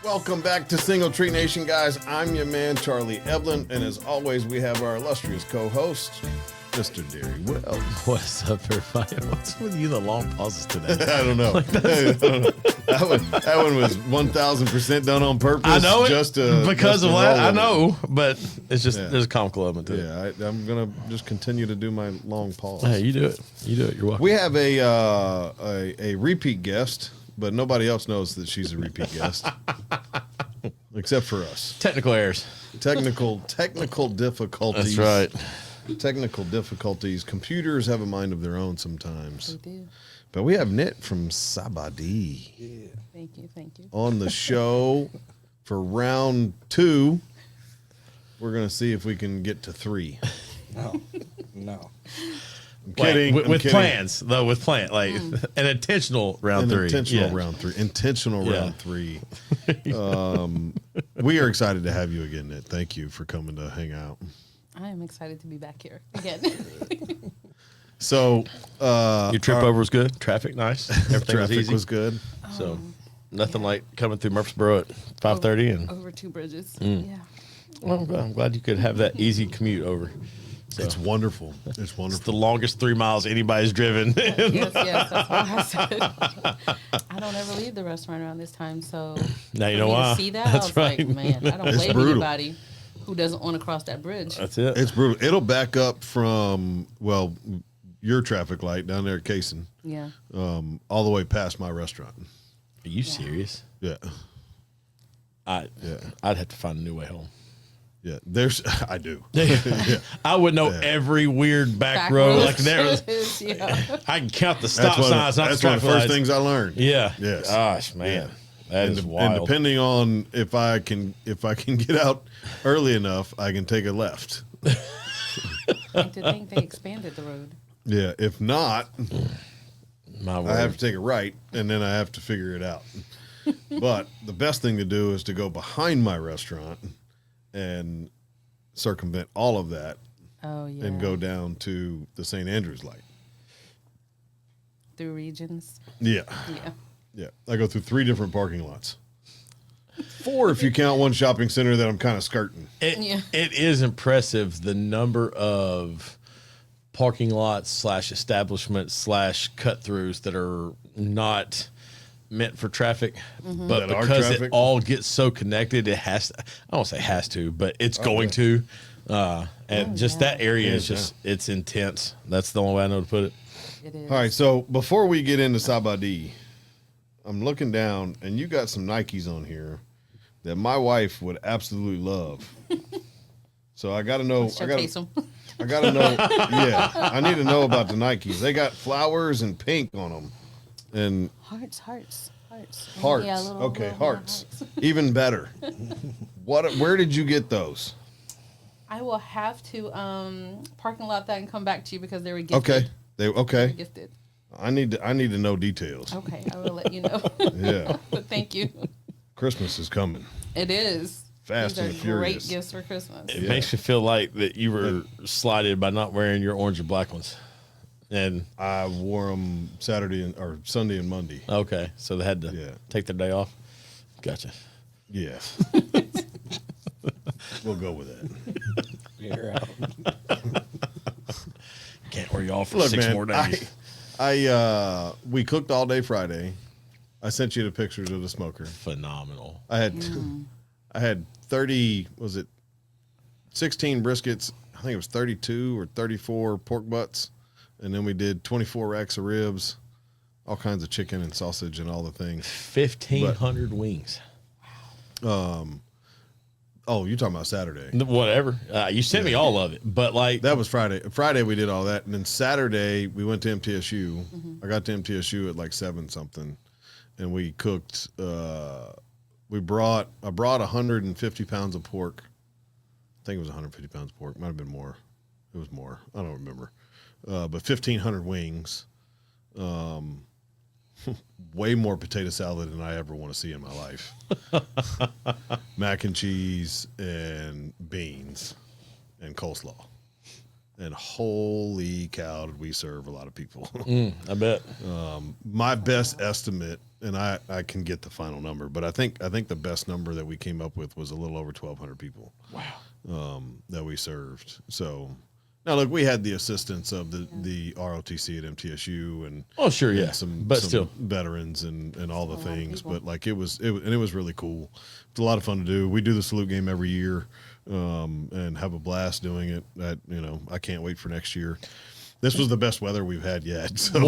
Welcome back to Single Tree Nation, guys. I'm your man, Charlie Evelyn, and as always, we have our illustrious co-host, Mr. Derry Wells. What's up, everybody? What's with you, the long pauses today? I don't know. That one was 1,000% done on purpose. I know it, just because of that. I know, but it's just, there's a comical element to it. Yeah, I'm going to just continue to do my long pause. Hey, you do it. You do it. You're welcome. We have a repeat guest, but nobody else knows that she's a repeat guest. Except for us. Technical errors. Technical difficulties. That's right. Technical difficulties. Computers have a mind of their own sometimes. They do. But we have Nit from Sabadee. Yeah. Thank you. On the show for round 2. We're going to see if we can get to 3. No. I'm kidding. With plans, though, with plan, like an intentional round 3. Intentional round 3. We are excited to have you again, Nit. Thank you for coming to hang out. I am excited to be back here again. So, your trip over was good. Traffic nice. Everything traffic was easy. Was good. So nothing like coming through Murfreesboro at 5:30 and over 2 bridges. Yeah. Well, I'm glad you could have that easy commute over. So. It's wonderful. It's the longest 3 miles anybody's driven. Yes, that's what I said. I don't ever leave the restaurant around this time, so now you know why. To see that, I was like, man, I don't blame anybody who doesn't want to cross that bridge. That's it. It's brutal. It'll back up from, well, your traffic light down there at Cason. Yeah. All the way past my restaurant. Are you serious? Yeah. I'd have to find a new way home. Yeah, I do. Yeah. I would know every weird back road. Like there was, I can count the stop signs. That's one of the first things I learned. Yeah. Yes. Gosh, man, that is wild. And depending on if I can get out early enough, I can take a left. And to think they expanded the road. Yeah. If not, I have to take a right, and then I have to figure it out. But the best thing to do is to go behind my restaurant and circumvent all of that. And go down to the St. Andrews light. Through regions. Yeah. I go through 3 different parking lots. 4 if you count one shopping center that I'm kind of skirting. It is impressive the number of parking lots / establishments / cut-throughs that are not meant for traffic, but that because it all gets so connected, it has to, I don't say has to, but it's going to. And that area is just, it's intense. That's the only way I know to put it. It is. All right, so before we get into Sabadee, I'm looking down, and you got some Nikes on here that my wife would absolutely love. So I got to know. I got to know. Yeah, I need to know about the Nikes. They got flowers and pink on them. And hearts. Yeah, hearts. Even better. Where did you get those? I will have to parking lot that and come back to you because they were gifted. They were gifted. I need to know details. Okay, I will let you know. Yeah. But thank you. Christmas is coming. It is. Fast and furious. Great gifts for Christmas. It makes you feel like that you were slighted by not wearing your orange and black ones. And I wore them Sunday and Monday. Okay, so they had to take their day off. Gotcha. Yeah. We'll go with that. You're out. Can't wear you off for 6 more days. We cooked all day Friday. I sent you the pictures of the smoker. Phenomenal. I had 16 briskets. I think it was 32 or 34 pork butts. And then we did 24 racks of ribs, all kinds of chicken and sausage and all the things. 1,500 wings. Oh, you're talking about Saturday. Whatever. You sent me all of it, but like that was Friday. Friday we did all that, and then Saturday we went to MTSU. I got to MTSU at like 7 something, and we cooked. I brought 150 pounds of pork. I think it was 150 pounds of pork. Might have been more. It was more. I don't remember. But 1,500 wings. Way more potato salad than I ever want to see in my life. Mac and cheese and beans and coleslaw. And holy cow, did we serve a lot of people. I bet. My best estimate and I can get the final number, but I think the best number that we came up with was a little over 1,200 people. Wow. That we served. So now look, we had the assistance of the ROTC at MTSU and Sure, yeah, some still veterans and all the things, but like it was really cool. It's a lot of fun to do. We do the salute game every year, and have a blast doing it. I can't wait for next year. This was the best weather we've had yet. So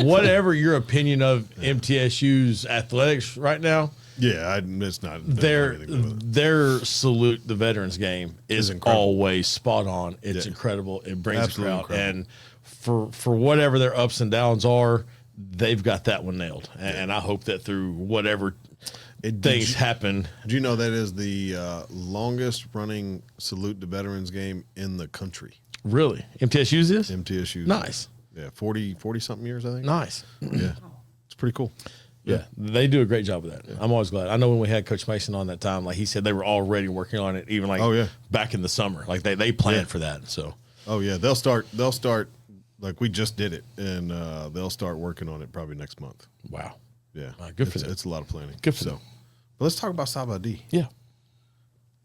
whatever your opinion of MTSU's athletics right now, it's not their salute the veterans game is always spot on. It's incredible. It brings a crowd, and for whatever their ups and downs are, they've got that one nailed. And I hope that through whatever things happen. Do you know that is the longest running salute the veterans game in the country? Really? MTSU's is? MTSU's. Nice. Yeah, 40 something years, I think. Nice. Yeah. It's pretty cool. Yeah, they do a great job of that. Yeah. I'm always glad. I know when we had Coach Mason on that time, like he said, they were already working on it, even back in the summer. Like they planned for that. So. Oh yeah, they'll start like we just did it, and they'll start working on it probably next month. Wow. Yeah. Good for them. It's a lot of planning. Good for them. But let's talk about Sabadee. Yeah.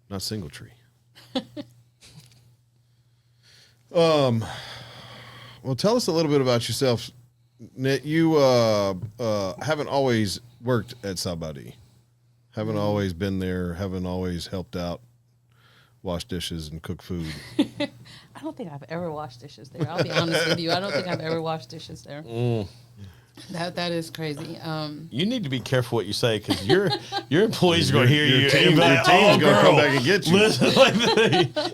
Not Singletree. Well, tell us a little bit about yourself, Nit. You haven't always worked at Sabadee. Haven't always been there. Haven't always helped out, wash dishes and cook food. I don't think I've ever washed dishes there. I'll be honest with you. I don't think I've ever washed dishes there. That is crazy. You need to be careful what you say, because your employees are going to hear you. Your team's going to come back and get you. Listen,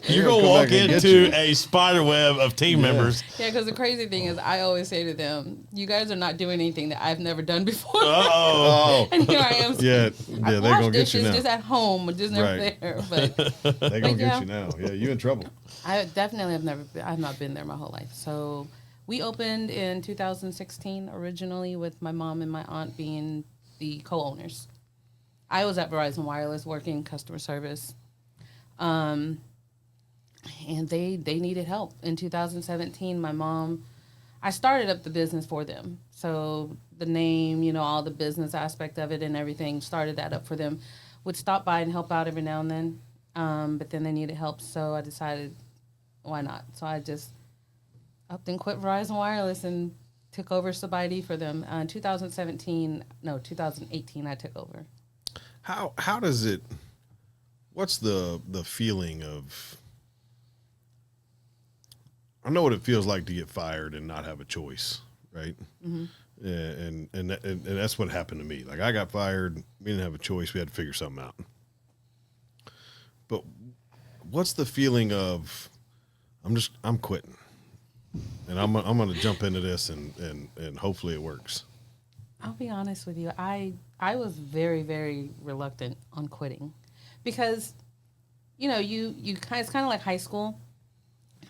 you're going to walk into a spider web of team members. Yeah, because the crazy thing is, I always say to them, "You guys are not doing anything that I've never done before." Oh, and here I am. Yeah, I they're going to get you now. Just at home, just never there. But they're going to get you now. Yeah, you in trouble. I definitely I've not been there my whole life. So. We opened in 2016 originally with my mom and my aunt being the co-owners. I was at Verizon Wireless working customer service. And they needed help. In 2017, I started up the business for them. So the name, all the business aspect of it and everything, started that up for them. Would stop by and help out every now and then. But then they needed help, so I decided, why not? So I just upped and quit Verizon Wireless and took over Sabadee for them. 2018, I took over. How does it? What's the feeling of? I know what it feels like to get fired and not have a choice, right? Mm-hmm. And that's what happened to me. Like I got fired, we didn't have a choice. We had to figure something out. But what's the feeling of? I'm quitting. And I'm going to jump into this and hopefully it works. I'll be honest with you. I was very, very reluctant on quitting because, it's kind of like high school.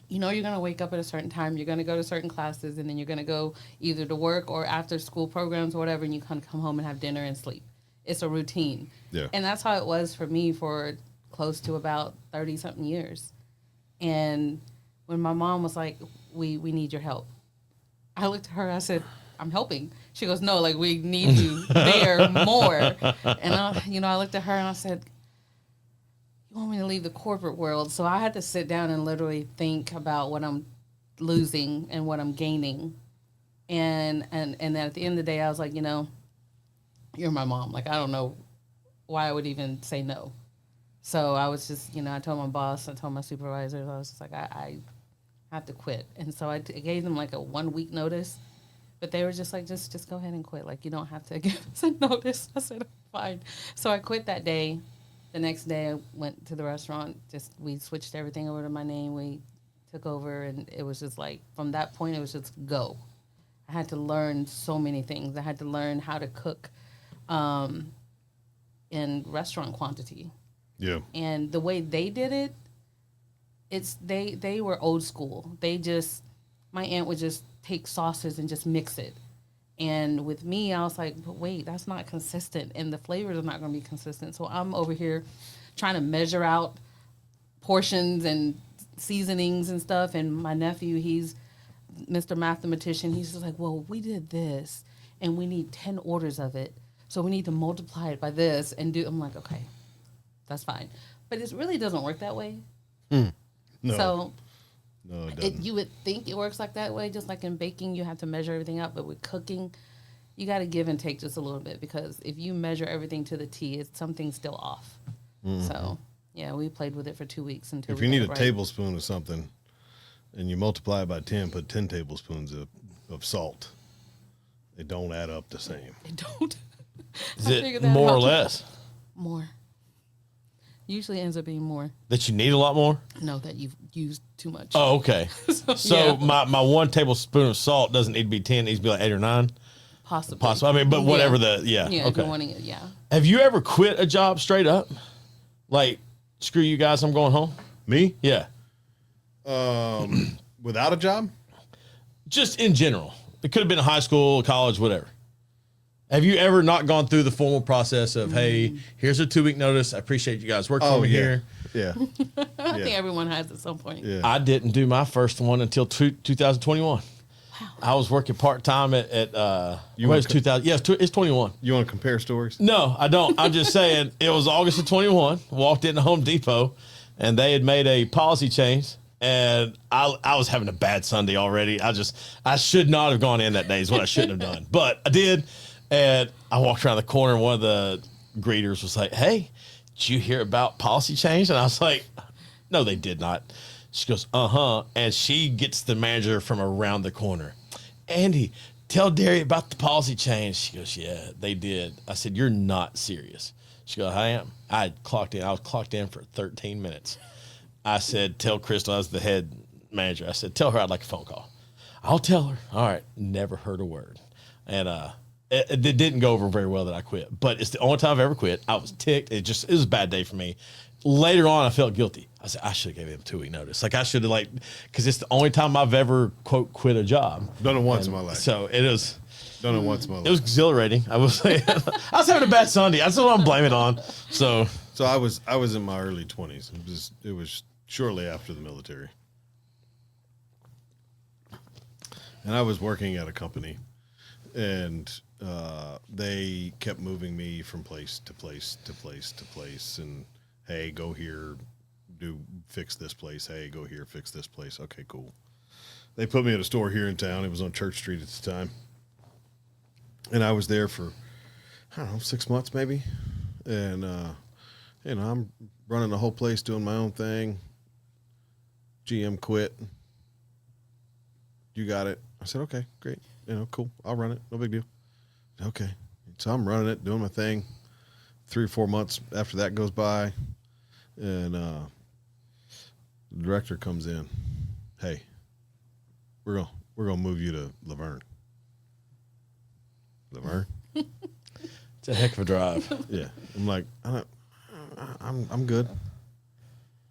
You're going to wake up at a certain time. You're going to go to certain classes, and then you're going to go either to work or after school programs or whatever, and you kind of come home and have dinner and sleep. It's a routine. Yeah. And that's how it was for me for close to about 30-something years. And when my mom was like, we need your help, I looked at her, I said, I'm helping. She goes, no, like we need you there more. And I looked at her and I said, you want me to leave the corporate world? So I had to sit down and literally think about what I'm losing and what I'm gaining. And then at the end of the day, I was like, you're my mom. Like, I don't know why I would even say no. So I was just, I told my boss, I told my supervisors, I was just like, I have to quit. And so I gave them like a 1 week notice, but they were just like, just go ahead and quit. Like, you don't have to give us a notice. I said, fine. So I quit that day. The next day I went to the restaurant. We switched everything over to my name. We took over, and it was just like, from that point, it was just go. I had to learn so many things. I had to learn how to cook in restaurant quantity. Yeah. And the way they did it, they were old school. My aunt would just take sauces and just mix it. And with me, I was like, but wait, that's not consistent, and the flavors are not going to be consistent. So I'm over here trying to measure out portions and seasonings and stuff. And my nephew, he's Mr. Mathematician. He's just like, well, we did this, and we need 10 orders of it. So we need to multiply it by this and do. I'm like, okay, that's fine. But it really doesn't work that way. No. So No, it doesn't. you would think it works like that way, just like in baking, you have to measure everything out. But with cooking, you got to give and take just a little bit, because if you measure everything to the T, something's still off. So, yeah, we played with it for 2 weeks until If we you got need it a right. tablespoon of something and you multiply it by 10, put 10 tablespoons of salt. They don't add up the same. They don't. Is I it figured that more or out. less More. Usually ends up being more. that you need a lot more? No, that you've used too much. Oh, okay. So yeah. my 1 tablespoon of salt doesn't need to be 10. It needs to be like 8 or 9. Possibly. Possible. I mean, but whatever Yeah. yeah. Yeah, if Okay. you're wanting it, yeah. Have you ever quit a job straight up? Like, screw you guys, I'm going home? Me? Yeah. Without a job? Just in general. It could have been high school, college, whatever. Have you ever not gone through the formal process of, hey, here's a 2-week notice. I appreciate you guys working for me here. Yeah. I think everyone has at some point. Yeah. I didn't do my first one until 2021. Wow. I was working part-time at You what wanna is 2000? Yeah, it's 21. You want to compare stories? No, I don't. I'm just saying it was August of 21. Walked into Home Depot, and they had made a policy change, and I was having a bad Sunday already. I should not have gone in that day is what I shouldn't have done, but I did. And I walked around the corner, and one of the greeters was like, "Hey, did you hear about policy change?" And I was like, "No, they did not." She goes, "Uh-huh." And she gets the manager from around the corner. "Andy, tell Derry about the policy change." She goes, "Yeah, they did." I said, "You're not serious." She goes, "I am." I was clocked in for 13 minutes. I said, "Tell Crystal," I was the head manager. I said, "Tell her I'd like a phone call." "I'll tell her." All right. Never heard a word. And it didn't go over very well that I quit, but it's the only time I've ever quit. I was ticked. It was a bad day for me. Later on, I felt guilty. I said, I should have gave him a 2-week notice. Like I should have because it's the only time I've ever quote quit a job. Done it once in my life. So it was. Done it once in my It life. was exhilarating. I was having a bad Sunday. That's what I'm blaming it on. So So I was in my early 20s. It was shortly after the military. And I was working at a company, and they kept moving me from place to place to place to place. And hey, go here, fix this place. Hey, go here, fix this place. Okay, cool. They put me at a store here in town. It was on Church Street at the time. And I was there for, I don't know, 6 months maybe. And, I'm running the whole place, doing my own thing. GM quit. You got it. I said, okay, great. Cool. I'll run it. No big deal. Okay. So I'm running it, doing my thing. 3 or 4 months after that goes by. And the director comes in. Hey, we're gonna move you to Laverne. Laverne? it's a heck of a drive. Yeah. I'm like, I'm good.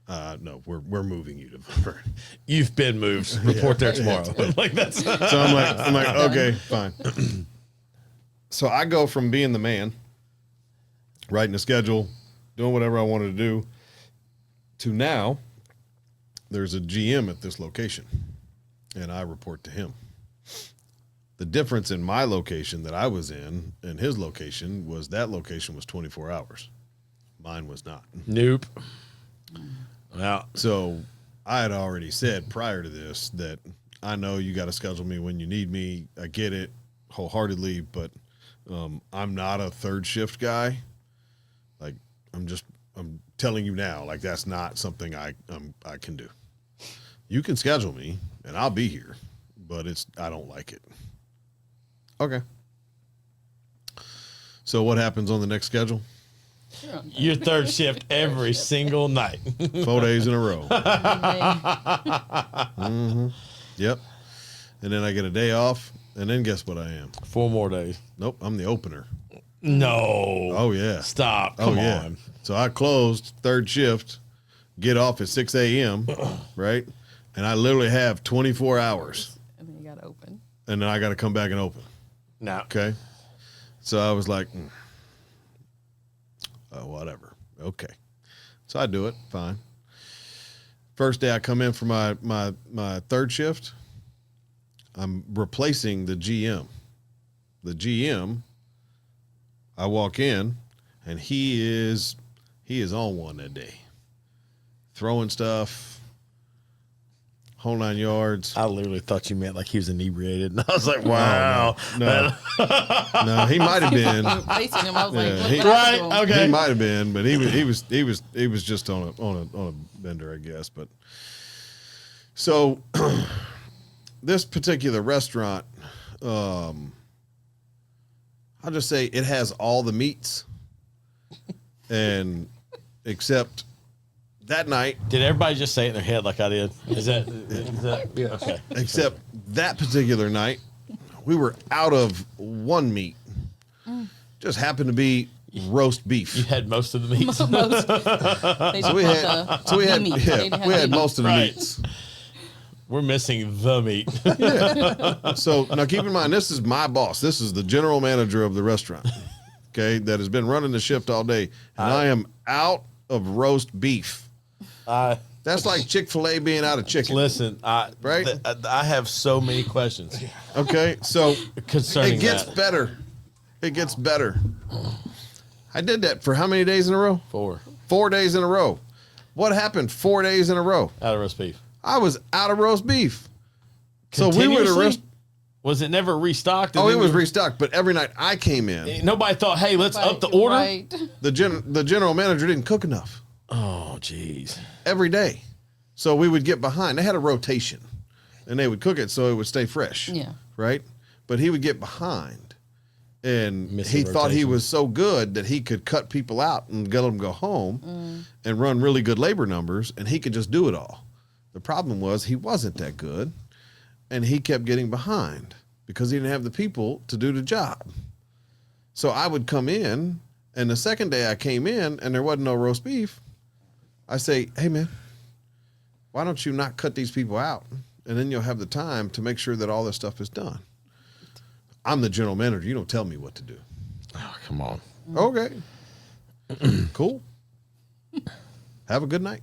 No, we're moving you to Laverne. You've been moved. Report there tomorrow. Like that's So I'm like, okay, fine. So I go from being the man, writing a schedule, doing whatever I wanted to do, to now there's a GM at this location, and I report to him. The difference in my location that I was in and his location was that location was 24 hours. Mine was not. Nope. Well, So I had already said prior to this that I know you got to schedule me when you need me. I get it wholeheartedly, but I'm not a third shift guy. Like I'm telling you now, like that's not something I can do. You can schedule me and I'll be here, but I don't like it. Okay. So what happens on the next schedule? your third shift every single night. 4 days in a row. Yep. And then I get a day off, and then guess what I am? 4 more days. Nope, I'm the opener. No. Oh, yeah. Stop. Come on. So I closed third shift, get off at 6 a.m., right? And I literally have 24 hours. And then you got to open. And then I got to come back and open. No. Okay. So I was like, whatever. Okay. So I do it. Fine. First day I come in for my third shift, I'm replacing the GM. The GM I walk in, and he is on one that day, throwing stuff, whole 9 yards. I literally thought you meant like he was inebriated, and I was like, "Wow, No, no, he might have been. Facing him, I was like, Yeah, look he- what happened to him. okay." He might have been, but he was just on a bender, I guess. But so this particular restaurant, I'll just say it has all the meats, and except that night, Did everybody just say it in their head like I did? Is that yeah? Okay. except that particular night, we were out of one meat. Just happened to be roast beef. You had most of the meats. Most, they So we had meat. yeah, They didn't have we had meat. most of the Right. meats. We're missing the meat. So now keep in mind, this is my boss. This is the general manager of the restaurant. Okay, that has been running the shift all day, and I am out of roast beef. That's like Chick-fil-A being out of chicken. Listen, Right? I have so many questions Okay, so concerning it gets that. better. It gets better. I did that for how many days in a row? 4 4 days in a row. What happened 4 days in a row? out of roast beef. I was out of roast beef. So we were Continuously? Was it never restocked? Oh, it was restocked, but every night I came in, Nobody thought, hey, let's up the order. Right. the general manager didn't cook enough Oh, jeez. every day. So we would get behind. They had a rotation, and they would cook it so it would stay fresh. Yeah. Right? But he would get behind, and Miss he the thought he rotation. was so good that he could cut people out and let them go home and run really good labor numbers, and he could just do it all. The problem was he wasn't that good, and he kept getting behind because he didn't have the people to do the job. So I would come in, and the second day I came in and there wasn't no roast beef, I say, hey, man, why don't you not cut these people out? And then you'll have the time to make sure that all this stuff is done. I'm the general manager. You don't tell me what to do. Oh, come on. Okay. Cool. Have a good night.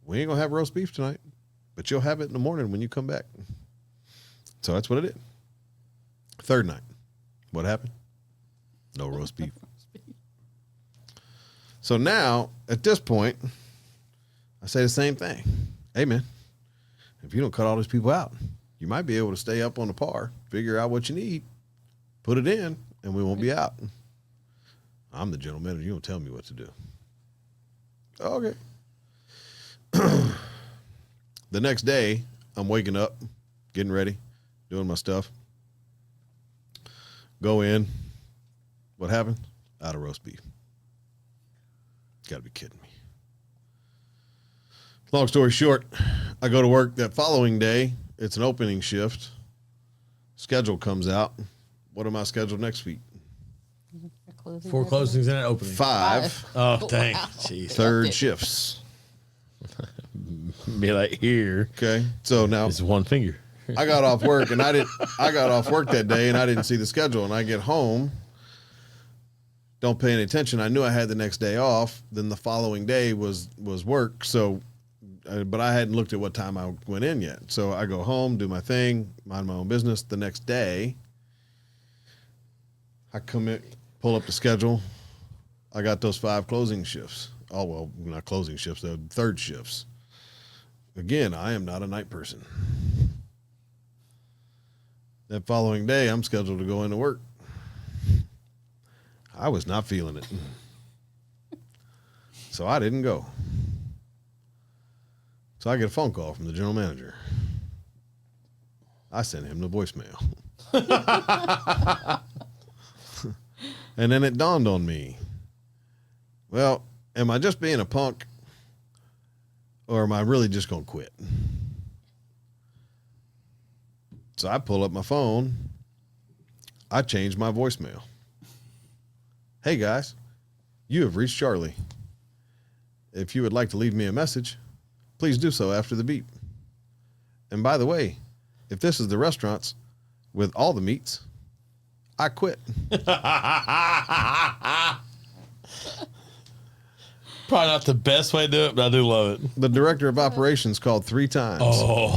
We ain't going to have roast beef tonight, but you'll have it in the morning when you come back. So that's what it is. Third night. What happened? No roast beef. So now, at this point, I say the same thing. Hey, man, if you don't cut all these people out, you might be able to stay up on the par, figure out what you need, put it in, and we won't be out. I'm the general manager. You don't tell me what to do. Okay. The next day, I'm waking up, getting ready, doing my stuff. Go in. What happened? Out of roast beef. Got to be kidding me. Long story short, I go to work that following day. It's an opening shift. Schedule comes out. What am I scheduled next week? 4 closings and an opening. 5 Oh, dang. Wow. Jeez. third shifts. Be like, here Okay. So now is one finger. I got off work and I got off work that day and I didn't see the schedule, and I get home, don't pay any attention. I knew I had the next day off. Then the following day was work. So, but I hadn't looked at what time I went in yet. So I go home, do my thing, mind my own business. The next day, I come in, pull up the schedule. I got those 5 closing shifts. Oh, well, not closing shifts, they're third shifts. Again, I am not a night person. That following day, I'm scheduled to go into work. I was not feeling it. So I didn't go. So I get a phone call from the general manager. I sent him the voicemail. And then it dawned on me. Well, am I just being a punk? Or am I really just going to quit? So I pull up my phone. I change my voicemail. Hey guys, you have reached Charlie. If you would like to leave me a message, please do so after the beep. And by the way, if this is the restaurants with all the meats, I quit. Probably not the best way to do it, but I do love it. The director of operations called 3 times. Oh.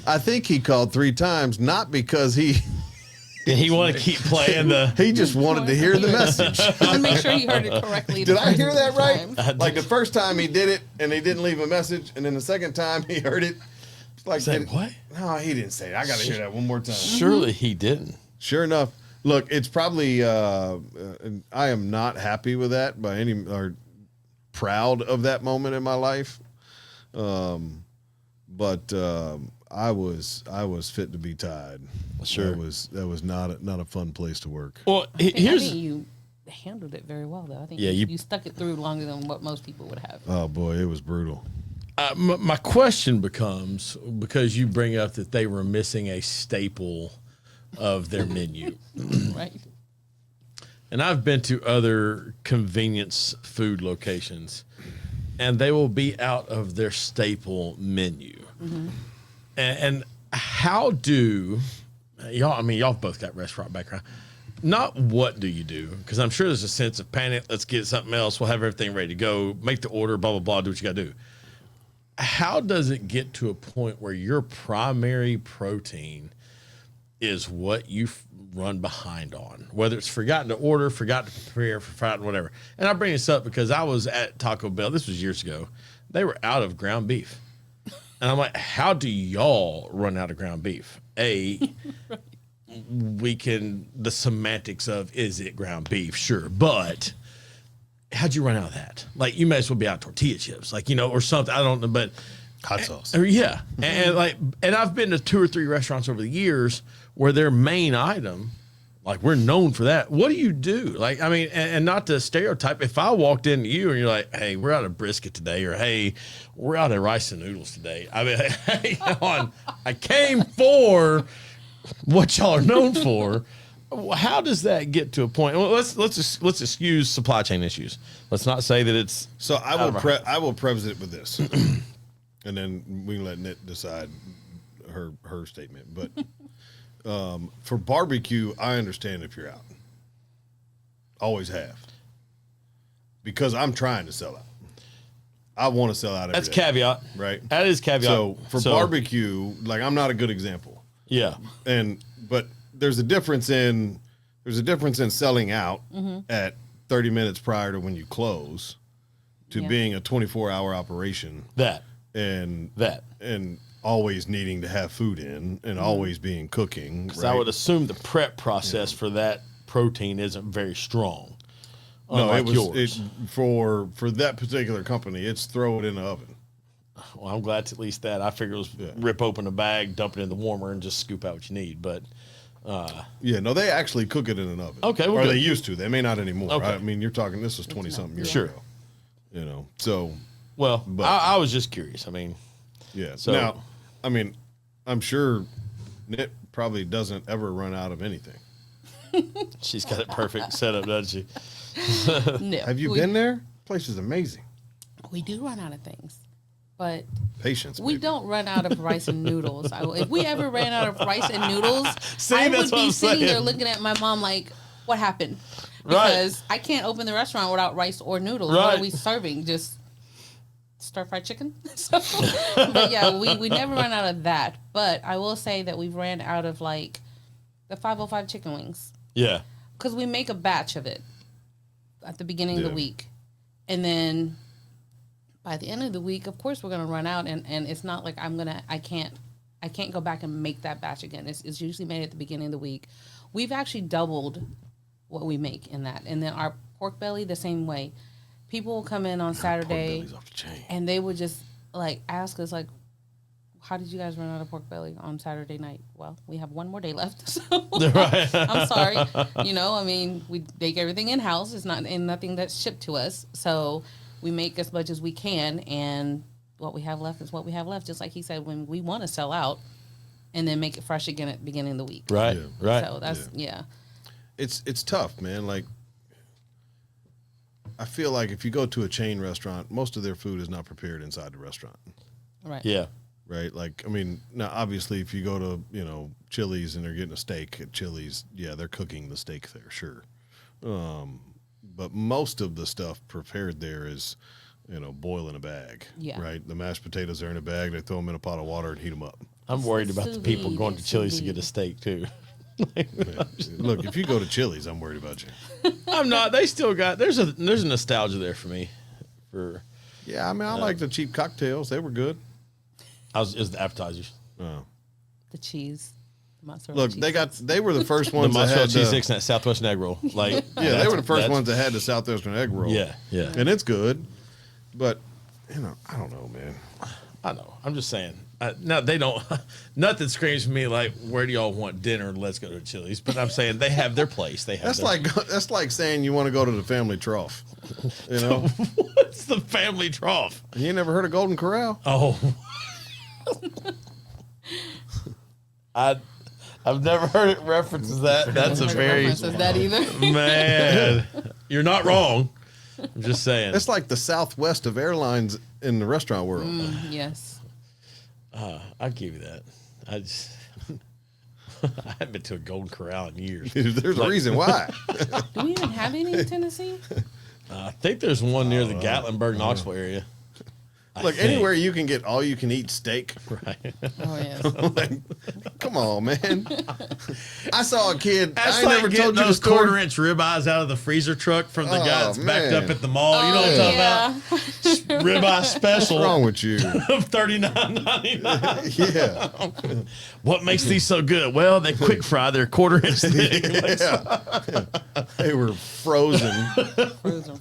I think he called 3 times, not because he Did he want to keep playing the? He just wanted to hear the message. I want to make sure he heard it correctly. Did I hear that right? time. Like the first time he did it and he didn't leave a message, and then the second time he heard it, it's like, Say what? No, he didn't say it. I got to hear that one more time. Surely he didn't. Sure enough, look, it's probably. I am not happy with that by any or proud of that moment in my life, but I was fit to be tied. Sure. That was not a fun place to work. Well, I here's think you handled it very well, though. I think Yeah, you stuck it through longer than what most people would have. Oh boy, it was brutal. my question becomes, because you bring up that they were missing a staple of their menu. Right. And I've been to other convenience food locations, and they will be out of their staple menu. And how do y'all? I mean, y'all both got restaurant background. Not what do you do? Because I'm sure there's a sense of panic. Let's get something else. We'll have everything ready to go. Make the order. Blah blah blah. Do what you got to do. How does it get to a point where your primary protein is what you run behind on, whether it's forgotten to order, forgot to prepare, forgotten whatever? And I bring this up because I was at Taco Bell. This was years ago. They were out of ground beef. And I'm like, how do y'all run out of ground beef? The semantics of, is it ground beef? Sure. But how'd you run out of that? Like, you may as well be out tortilla chips, like, or something. I don't know, but Hot sauce. yeah. And I've been to 2 or 3 restaurants over the years where their main item, like, we're known for that. What do you do? Like, I mean, and not to stereotype, if I walked into you and you're like, hey, we're out of brisket today, or hey, we're out of rice and noodles today. I mean, hey, I came for what y'all are known for. How does that get to a point? Well, let's excuse supply chain issues. Let's not say that it's So I will preface it with this, and then we can let Nit decide her statement. But for barbecue, I understand if you're out. Always have. Because I'm trying to sell out. I want to sell out every that's day, caveat, right? That is caveat. So for barbecue, like, I'm not a good example. yeah, But there's a difference in selling out at 30 minutes prior to when you close to being a 24-hour operation and always needing to have food in and always being cooking. Right? I would assume the prep process for that protein isn't very strong. No, it was yours. For that particular company, it's throw it in the oven. Well, I'm glad it's at least that. I figured it was rip open a bag, dump it in the warmer, and just scoop out what you need. But no, they actually cook it in an oven. Okay, well, or good. they used to. They may not anymore. Okay. I mean, you're talking. This was 20-something years ago. So. Well, But- I was just curious. I mean, Yeah. So- Now, I mean, I'm sure Nit probably doesn't ever run out of anything. she's got it perfect set up, doesn't she? No, Have you been there? Place is amazing. We do run out of things, but Patience. we baby. don't run out of rice and noodles. If we ever ran out of rice and noodles, See, I that's would what be I'm sitting there saying. looking at my mom like, what happened? Right. Because I can't open the restaurant without rice or noodles. What Right. are we serving? Just stir-fried chicken? So, but yeah, we never run out of that. But I will say that we've ran out of, like, the 505 chicken wings. Yeah. Because we make a batch of it at the beginning of the week. And then by the end of the week, of course, we're going to run out. And it's not like I can't go back and make that batch again. It's usually made at the beginning of the week. We've actually doubled what we make in that. And then our pork belly, the same way. People will come in on Saturday belly's off the chain. and they would just, like, ask us, like, how did you guys run out of pork belly on Saturday night? Well, we have one more day left. So Right. I'm sorry. I mean, we make everything in-house. It's not nothing that's shipped to us. So we make as much as we can, and what we have left is what we have left. Just like he said, when we want to sell out and then make it fresh again at the beginning of the week. Right. Yeah. Right. So that's, yeah. It's tough, man. Like, I feel like if you go to a chain restaurant, most of their food is not prepared inside the restaurant. Right. Yeah. Right. Like, I mean, now obviously if you go to, Chili's and they're getting a steak at Chili's, yeah, they're cooking the steak there. Sure. But most of the stuff prepared there is, boil in a bag. Yeah. Right. The mashed potatoes are in a bag. They throw them in a pot of water and heat them up. I'm worried about the Sous people vide, going to sous Chili's to vide. get a steak too. Look, if you go to Chili's, I'm worried about you. I'm not. They still got there's a nostalgia there for me. Yeah, I mean, I like the cheap cocktails. They were good. Is the appetizers. Oh. The cheese. Mozzarella Look, cheese they were the first The ones that mozzarella had cheese sticks and that Southwestern egg roll. Like yeah, they were the first ones that had the Southwestern egg roll. Yeah. And it's good, but I don't know, man. I know. I'm just saying. No, they don't. Nothing screams to me like, "Where do y'all want dinner? Let's go to Chili's." But I'm saying they have their place. They have. That's like saying you want to go to the family trough. You know, What's the family trough? you ain't never heard of Golden Corral? Oh, I've never heard it references that. That's a very references that either. man. You're not wrong. I'm just saying. It's like the Southwest of airlines in the restaurant world. Yes. I'll give you that. I haven't been to a Golden Corral in years. There's a reason why. Do we even have any in Tennessee? I think there's one near the Gatlinburg, Knoxville area. Look, anywhere you can get all you can eat steak. Right. Oh yes. Like, come on, man. I saw a kid. That's I ain't like never getting told you the those story. quarter-inch ribeyes out of the freezer truck from the guy that's backed man. up at the mall. You know what I'm talking about? Ribeye special. What's wrong with you? Of $39.99. Yeah. What makes these so good? Well, they quick fry. They're quarter-inch thick. Yeah. They were frozen. Frozen.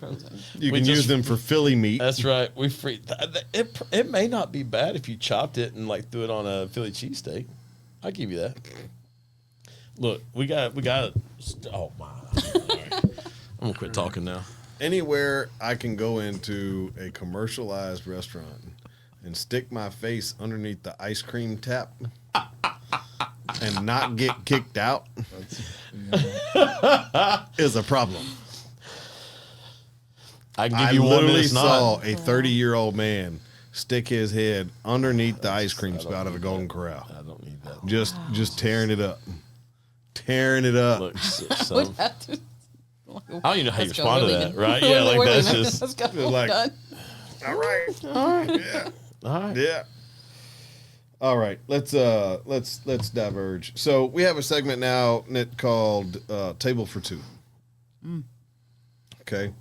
You We can just- use them for Philly meat. That's right. We free. It may not be bad if you chopped it and like threw it on a Philly cheesesteak. I'll give you that. Look, we got. Oh my! I'm gonna quit talking now. Anywhere I can go into a commercialized restaurant and stick my face underneath the ice cream tap and not get kicked out is a problem. I can I give you one literally that's saw not. a 30-year-old man stick his head underneath the ice cream spout of a Golden Corral. I don't need that. Just tearing it up. Tearing it up. Look, We'd have to- I don't even know how you Let's go. respond to We're that, leaving. right? Yeah, like We're that's leaving. just Let's go. It's like- Done. All right. Yeah. all right. Yeah. All right. Let's diverge. So we have a segment now, Nit, called Table for Two. Okay.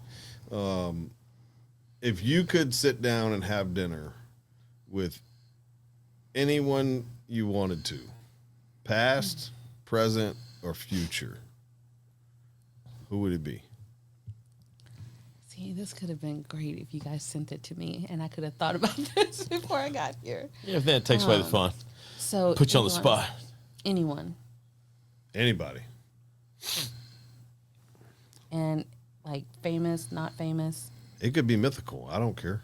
If you could sit down and have dinner with anyone you wanted to, past, present, or future, who would it be? See, this could have been great if you guys sent it to me, and I could have thought about this before I got here. Yeah, if that takes away the fun, So put you on the anyone- spot. Anyone, Anybody. and like famous, not famous. It could be mythical. I don't care.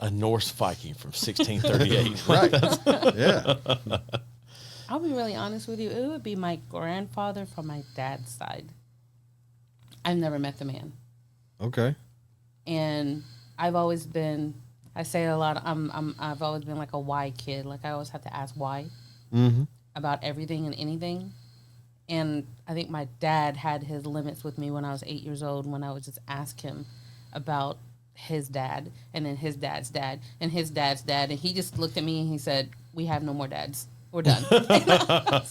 A Norse Viking from 1638. Right. Yeah. I'll be really honest with you. It would be my grandfather from my dad's side. I've never met the man, Okay. and I've always been. I say it a lot. I've always been like a why kid. Like I always have to ask why about everything and anything. And I think my dad had his limits with me when I was 8 years old, when I would just ask him about his dad and then his dad's dad and his dad's dad. And he just looked at me and he said, "We have no more dads. We're done." I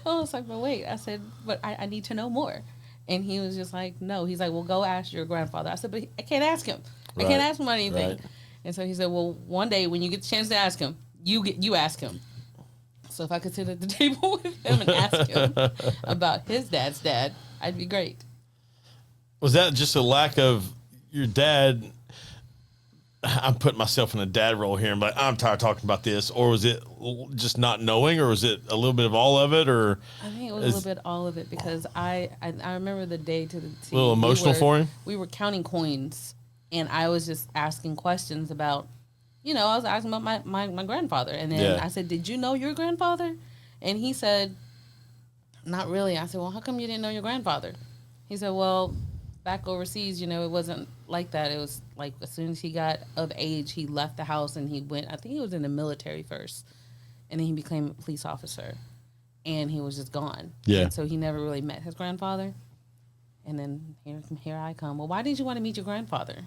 was like, "But wait," I said, "But I need to know more." And he was just like, "No." He's like, "Well, go ask your grandfather." I said, "But I can't ask him. I can't ask him about anything." Right. And so he said, "Well, one day when you get the chance to ask him, you ask him." So if I could sit at the table with him and ask him about his dad's dad, I'd be great. Was that just a lack of your dad? I'm putting myself in a dad role here and like, I'm tired of talking about this. Or was it just not knowing, or was it a little bit of all of it? Or I think it was a little bit all of it, because I remember the day to the T. A little emotional for him? We were counting coins, and I was just asking questions about, I was asking about my grandfather. And then Yeah. I said, "Did you know your grandfather?" And he said, "Not really." I said, "Well, how come you didn't know your grandfather?" He said, "Well, back overseas, it wasn't like that. It was like as soon as he got of age, he left the house and he went, I think he was in the military first. And then he became a police officer. And he was just gone." Yeah. And so he never really met his grandfather. And then here I come. "Well, why didn't you want to meet your grandfather?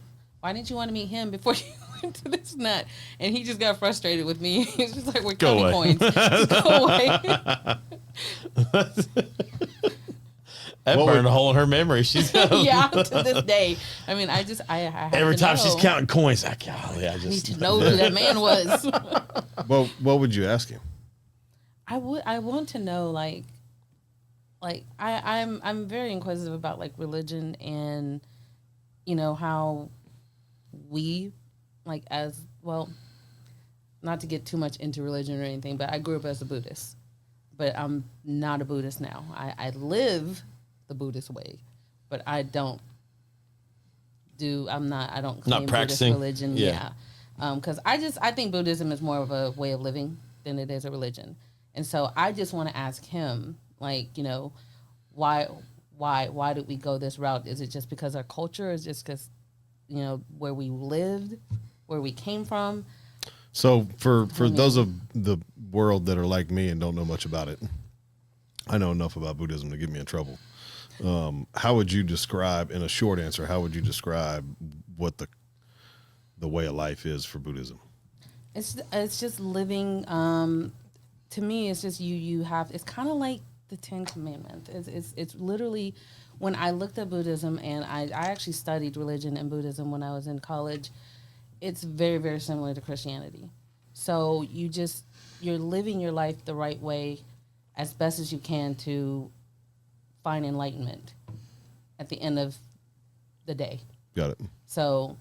Why didn't you want to meet him before to this nut, and he just got frustrated with me. He's just like, we're Go counting away. coins. Just go away. That What burned would- a hole in her memory. She's Yeah, to this day. I mean, I have every to time know. she's counting coins, I golly, I I need just to know who that man was. Well, what would you ask him? I want to know I'm very inquisitive about like religion and how we like as well, not to get too much into religion or anything, but I grew up as a Buddhist, but I'm not a Buddhist now. I live the Buddhist way, but I don't claim Buddhist practicing? religion. Yeah. Because I think Buddhism is more of a way of living than it is a religion. And so I just want to ask him, like, why did we go this route? Is it just because our culture? Is it just because, where we lived, where we came from? So for those of the world that are like me and don't know much about it, I know enough about Buddhism to get me in trouble. How would you describe, in a short answer, how would you describe what the way of life is for Buddhism? It's just living. To me, it's just you have. It's kind of like the Ten Commandments. It's literally, when I looked at Buddhism, and I actually studied religion and Buddhism when I was in college. It's very, very similar to Christianity. So you're living your life the right way as best as you can to find enlightenment at the end of the day. Got it. So,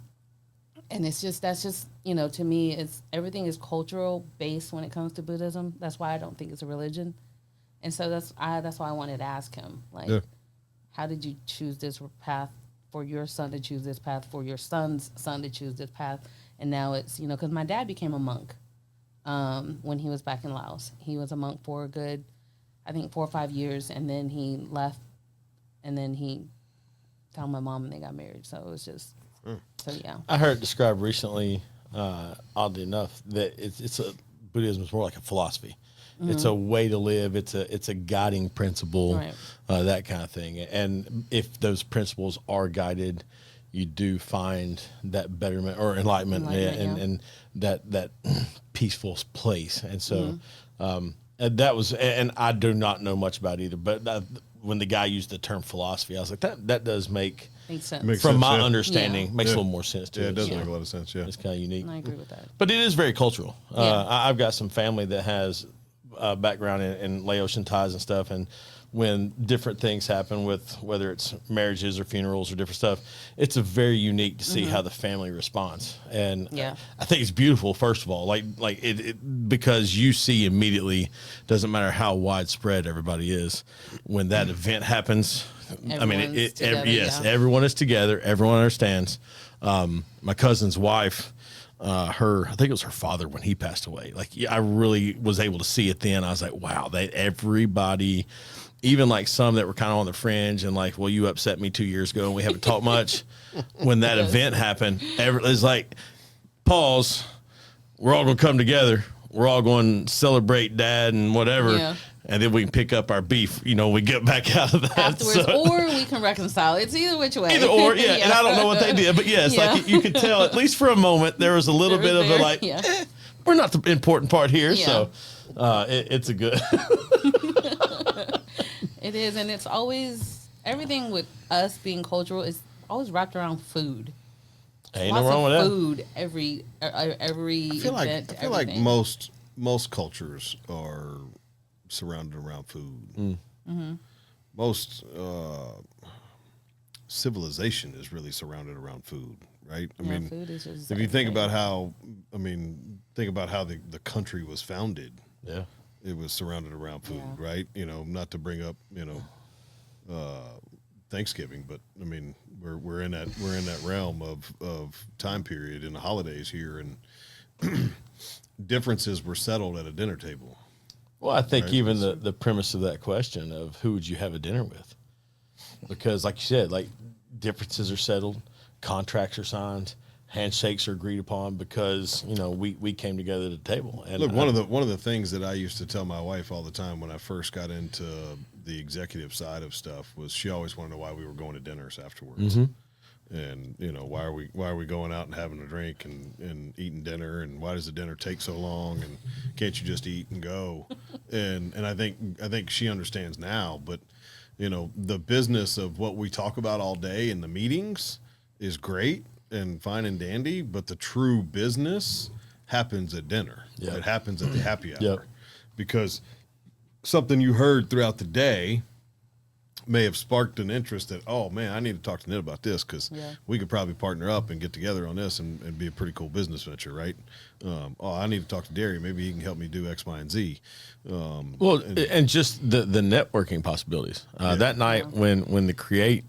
and that's just to me, it's everything is cultural based when it comes to Buddhism. That's why I don't think it's a religion. And so that's why I wanted to ask him, like, how did you choose this path for your son to choose this path, for your son's son to choose this path? And now it's, because my dad became a monk when he was back in Laos. He was a monk for a good, I think, 4 or 5 years, and then he left, and then he found my mom and they got married. So it was just, so yeah. I heard it described recently, oddly enough, that Buddhism is more like a philosophy. Mm-hmm. It's a way to live. It's a guiding principle, Right. That kind of thing. And if those principles are guided, you do find that betterment or enlightenment, and that peaceful place. And so, and that was, and I do not know much about either, but when the guy used the term philosophy, I was like, that does make Makes Makes from sense, my yeah. understanding, makes a little more sense to Yeah, it. it does So make a lot of sense. Yeah. it's kind of unique. And I agree with that. But it is very cultural. Yeah. I've got some family that has background in Laotian ties and stuff, and when different things happen with whether it's marriages or funerals or different stuff, it's a very unique to see how the family responds. And Yeah. I think it's beautiful, first of all, like it because you see immediately, doesn't matter how widespread everybody is, when that event happens. Everyone's together, yes, yeah. everyone is together. Everyone understands. My cousin's wife, I think it was her father when he passed away. Like, I really was able to see it then. I was like, wow, everybody, even like some that were kind of on the fringe and like, well, you upset me 2 years ago and we haven't talked much. When that event happened, it's like, pause. We're all going to come together. We're all going to celebrate dad and whatever. Yeah. And then we can pick up our beef, we get back out of that. Afterwards, So- or we can reconcile. It's either which way. Either or, yeah. And I don't know what they did, but yes, Yeah. like you could tell, at least for a moment, there was a little bit of a like, Yeah. we're not the important part here. Yeah. So it's a good. It is, and it's always, everything with us being cultural is always wrapped around food. Ain't Lots no wrong of with that. food every I feel like event. I feel like everything. most cultures are surrounded around food. Mm-hmm. Most civilization is really surrounded around food, right? I Yeah, mean, food is just if you think everything. about how, the country was founded, Yeah. it was surrounded around food, Yeah. right? Not to bring up, Thanksgiving, but I mean, we're in that realm of time period in the holidays here, and differences were settled at a dinner table. Well, I think Right. even the premise of that question of who would you have a dinner with, because like you said, like differences are settled, contracts are signed, handshakes are agreed upon because we came together at the table. And Look, one of the things that I used to tell my wife all the time when I first got into the executive side of stuff was she always wanted to know why we were going to dinners afterwards. And why are we going out and having a drink and eating dinner, and why does the dinner take so long, and can't you just eat and go? and I think she understands now, but the business of what we talk about all day in the meetings is great and fine and dandy, but the true business happens at dinner. Yeah. It happens at the happy hour. Yep. Because something you heard throughout the day may have sparked an interest that, oh man, I need to talk to Nit about this, because we could probably partner up and get together on this and be a pretty cool business venture, right? I need to talk to Derry. Maybe he can help me do X, Y, and Z. And just the networking possibilities. That night when the Create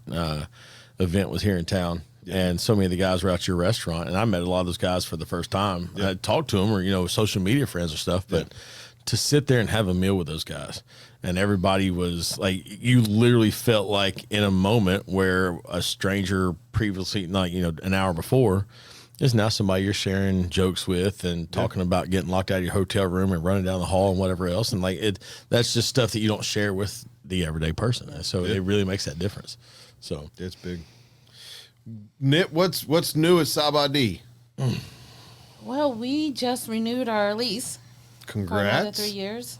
event was here in town, and so many of the guys were at your restaurant, and I met a lot of those guys for the first time. I talked to them, or social media friends or stuff, but to sit there and have a meal with those guys, and everybody was like, you literally felt like in a moment where a stranger previously, like an hour before, is now somebody you're sharing jokes with and talking about getting locked out of your hotel room and running down the hall and whatever else. And that's just stuff that you don't share with the everyday person. And so it really makes that difference. So it's big. Nit, what's new at Sabadee? Well, we just renewed our lease. Congrats. For another 3 years.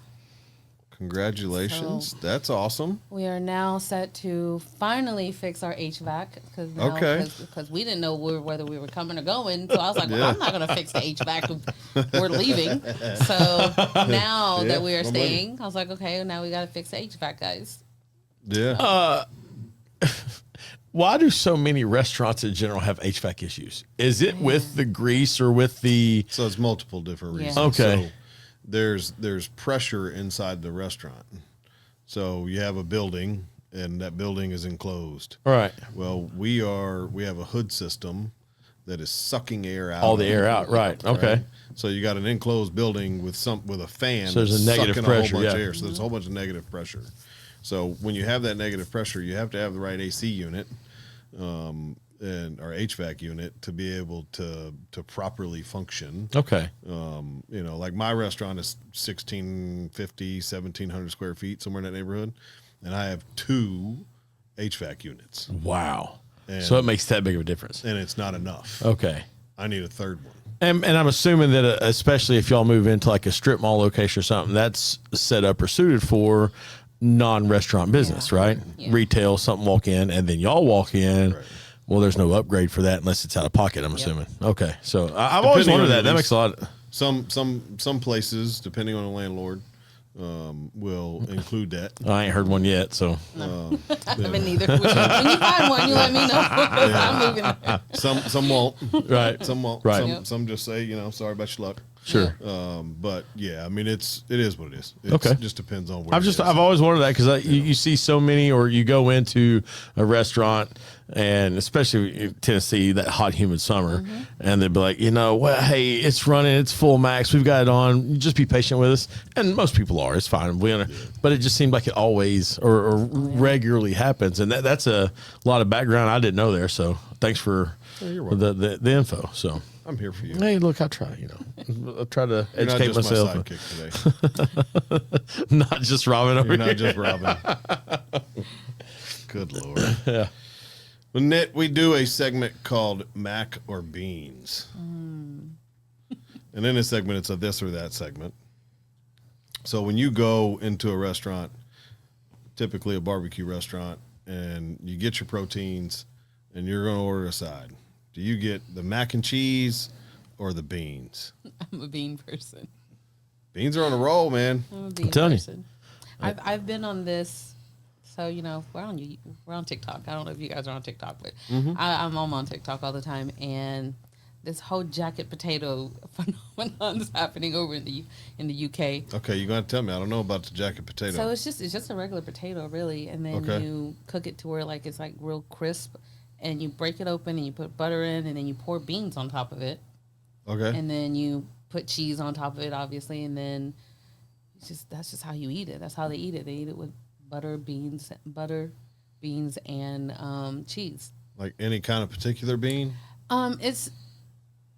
Congratulations. That's awesome. We are now set to finally fix our HVAC because we didn't know whether we were coming or going. So I was like, well, I'm not going to fix the HVAC if we're leaving. So now that we are staying, I was like, okay, now we got to fix the HVAC, guys. Yeah. Why do so many restaurants in general have HVAC issues? Is it with the grease or with the... So it's multiple different reasons. Okay. So there's pressure inside the restaurant. So you have a building, and that building is enclosed. All right. Well, we have a hood system that is sucking air out. All the air out, right. Okay. Right? So you got an enclosed building with a fan. So there's a negative pressure, a whole bunch of air. So there's a whole bunch of negative pressure. So when you have that negative pressure, you have to have the right AC unit, and our HVAC unit to be able to properly function. Okay. Like my restaurant is 1,650, 1,700 square feet, somewhere in that neighborhood, and I have 2 HVAC units. Wow. So it makes that big of a difference. And it's not enough. Okay. I need a third one. And I'm assuming that especially if y'all move into like a strip mall location or something, that's set up or suited for non-restaurant business, right? Yeah. Retail, something walk in, and then y'all walk in. Right. Well, there's no upgrade for that unless it's out of pocket, I'm assuming. Okay. So I've always wondered that. That makes a lot. Some places, depending on the landlord, will include that. I ain't heard one yet, so. I haven't either. When you find one, you let me know. I'm moving there. Some won't. Right. Some won't. Right. Some just say, sorry about your luck. Sure. But yeah, I mean, it is what it is. Okay. It just depends on where I've always wondered that because you see so many, or you go into a restaurant, and especially in Tennessee, that hot, humid summer, and they'd be like, well, hey, it's running, it's full max, we've got it on, just be patient with us. And most people are, it's fine. But it just seemed like it always or regularly happens. And that's a lot of background I didn't know there. So thanks for the info. So I'm here for you. Hey, look, I try, I try to educate myself. Not just my sidekick today. Not just Robin over You're here. not just Robin. Good Lord. Yeah. Well, Nit, we do a segment called Mac or Beans. And in this segment, it's a this or that segment. So when you go into a restaurant, typically a barbecue restaurant, and you get your proteins and you're going to order a side, do you get the mac and cheese or the beans? I'm a bean person. Beans are on a roll, man. I'm a bean person. I've been on this. So, we're on TikTok. I don't know if you guys are on TikTok, but I'm on TikTok all the time. And this whole jacket potato phenomenon is happening over in the UK. Okay, you're going to tell me. I don't know about the jacket potato. So it's just a regular potato, really. And then you cook it to where it's like real crisp. And you break it open and you put butter in, and then you pour beans on top of it. Okay. And then you put cheese on top of it, obviously. And then that's just how you eat it. That's how they eat it. They eat it with butter, beans, and cheese. Like any kind of particular bean? It's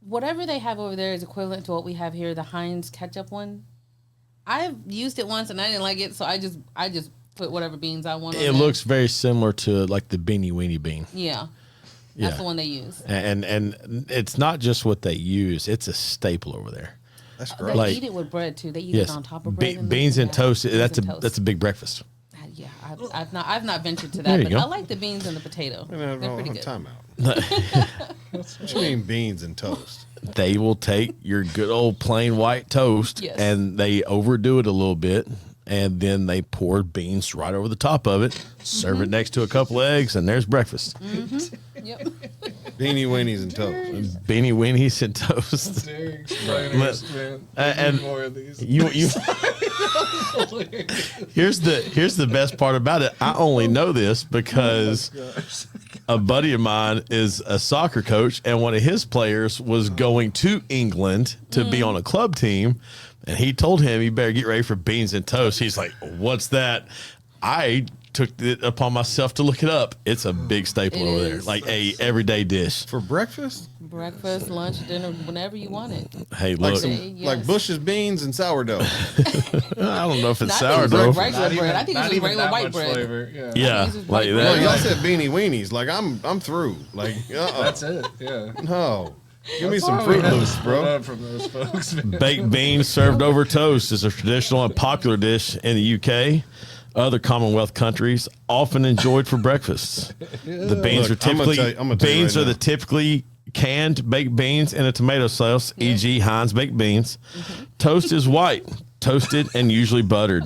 whatever they have over there is equivalent to what we have here, the Heinz ketchup one. I've used it once and I didn't like it, so I just put whatever beans I want on it. Looks very similar to like the beanie weenie bean. Yeah. That's the one they use. And it's not just what they use; it's a staple over there. That's They great. eat it with bread too. They eat it on top of bread. Beans and toast. Beans That's and that's a big breakfast. Yeah, I've not ventured to There that, you but go. I like the beans and the potato. They're pretty good. Time out. What you mean beans and toast? They will take your good old plain white toast Yes. and they overdo it a little bit, and then they pour beans right over the top of it, serve it next to a couple of eggs, and there's breakfast. Yep. Beanie weenies and toast. Beanie weenies and toast. Derry, explain this, man. And More of these. you here's the best part about it. I only know this because a buddy of mine is a soccer coach, and one of his players was going to England to be on a club team, and he told him, "You better get ready for beans and toast." He's like, "What's that?" I took it upon myself to look it up. It's a big staple It over there, is. like a everyday dish. For breakfast? Breakfast, lunch, dinner, whenever you want it. Hey, Like look, Yes. like Bush's beans and sourdough. I don't know if it's Not sourdough. even regular bread. I think it's just regular white bread. Flavor. Yeah. Yeah, This is like white No, bread. that. y'all said beanie weenies. Like I'm through. Like That's it. Yeah. no. Give me That's some why we Fruit had to Loops, split bro. up from those folks, man. Baked beans served over toast is a traditional and popular dish in the UK. Other Commonwealth countries often enjoyed for breakfast. The beans Look, are I'm gonna typically tell you- I'm gonna tell you beans right are the now. typically canned baked beans in a tomato sauce, e.g., Heinz baked beans. Toast is white, toasted, and usually buttered.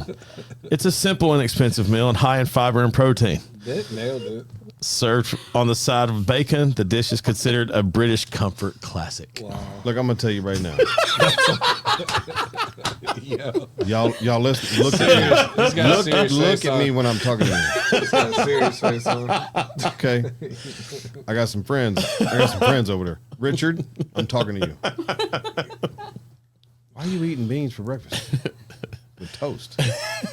It's a simple, inexpensive meal and high in fiber and protein. Nailed it. Served on the side of bacon, the dish is considered a British comfort classic. Wow. Look, I'm gonna tell you right now. Yo. Y'all listen. Look at He's got a serious me. Look face at on. me when I'm talking to you. He's got a serious face on. Okay. I got some friends. I got some friends over there. Richard, I'm talking to you. Why are you eating beans for breakfast? With toast.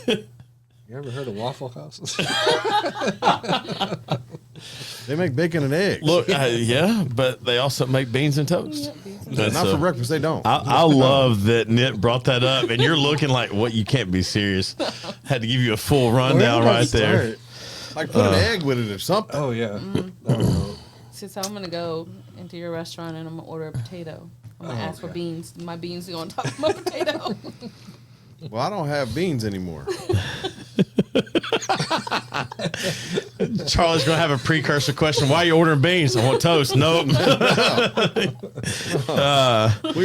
You ever heard of Waffle Houses? They make bacon and eggs. Look, yeah, but they also make beans and toast. That's Not a- for breakfast, they don't. I love that Nit brought that up, and you're looking like, what? You can't be serious. Had to give you a full rundown right there. Like put an egg with it or something. Oh, yeah. So I'm gonna go into your restaurant and I'm gonna order a potato. I'm gonna ask for beans. My beans go on top of my potato. Well, I don't have beans anymore. Charlie's gonna have a precursor question. Why are you ordering beans? I want toast. Nope. We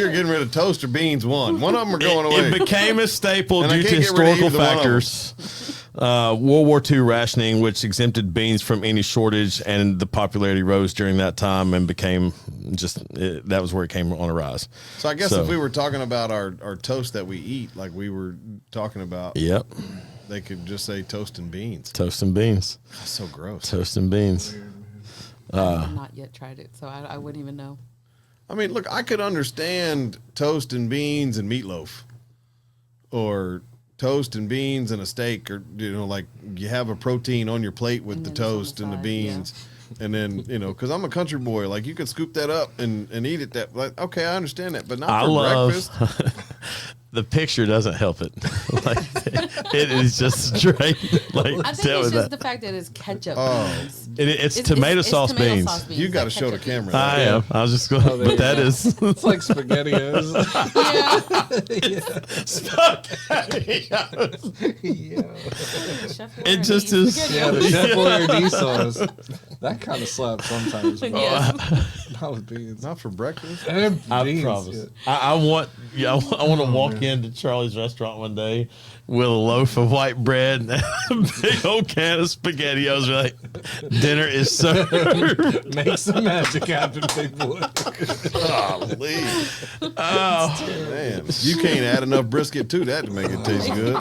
are getting rid of toast or beans. One of them are going It away. became a staple And I due to can't get rid of historical either one of them. factors. World War II rationing, which exempted beans from any shortage, and the popularity rose during that time and became that was where it came on a rise. So I guess if we were talking about our toast that we eat, like we were talking about, Yep, they could just say toast and beans. toast and beans. That's so gross. Toast and beans. I've not yet tried it, so I wouldn't even know. I mean, look, I could understand toast and beans and meatloaf, or toast and beans and a steak, or like you have a protein on your plate with And the then it's on the toast and the side, beans, and then because I'm a country boy, like you could scoop that up and eat it. That like okay, I understand that, but not I for love breakfast. the picture doesn't help it. Like, it is just straight. Like I think tell it's me just that. the fact that it's ketchup beans. It's tomato sauce tomato beans. sauce beans. You got to not show the ketchup camera. beans. I am. I was just going, there but you that go. is It's like SpaghettiOs. Chef It just is. Yeah, the Chef Boyardee sauce. That kind of slaps sometimes. Yes. Not with beans. Not for breakfast. And I beans, promise. yeah. I want to walk into Charlie's restaurant one day with a loaf of white bread and a big old can of SpaghettiOs. We're like, dinner is served. Make some magic happen, big boy. Golly. Oh, Man, you can't add enough brisket to that to make it taste good.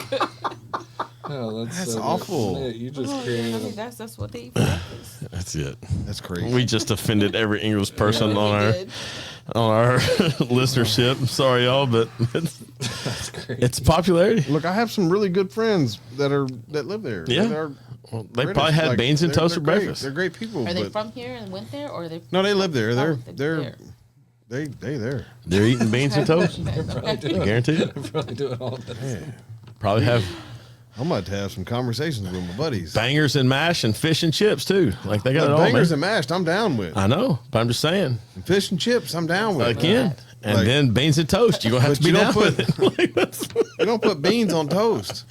Oh, That's so awful. good. You just Oh, yeah, I created mean, a that's what they eat for breakfast. that's it. That's crazy. We just offended every English person We on did. our listenership. I'm sorry, y'all, but That's great. it's popularity. Look, I have some really good friends that live there. Yeah. that are Well, they British. probably had Like, beans and they're- toast for they're great. breakfast. They're great people. Are they but from here and went there, or are they? no, they live there. They're there. they there. They're eating beans and toast. Probably doing, Guaranteed. probably doing all that. Probably have I'm about to have some conversations with my buddies. Bangers and mash and fish and chips too. Like they got But it all bangers there. and mashed, I'm down with. I know, but I'm just saying. And fish and chips, I'm down with. Again. And Like- then beans and toast. You're going to have But to be you down don't with it. Like, that's- You don't put beans on toast.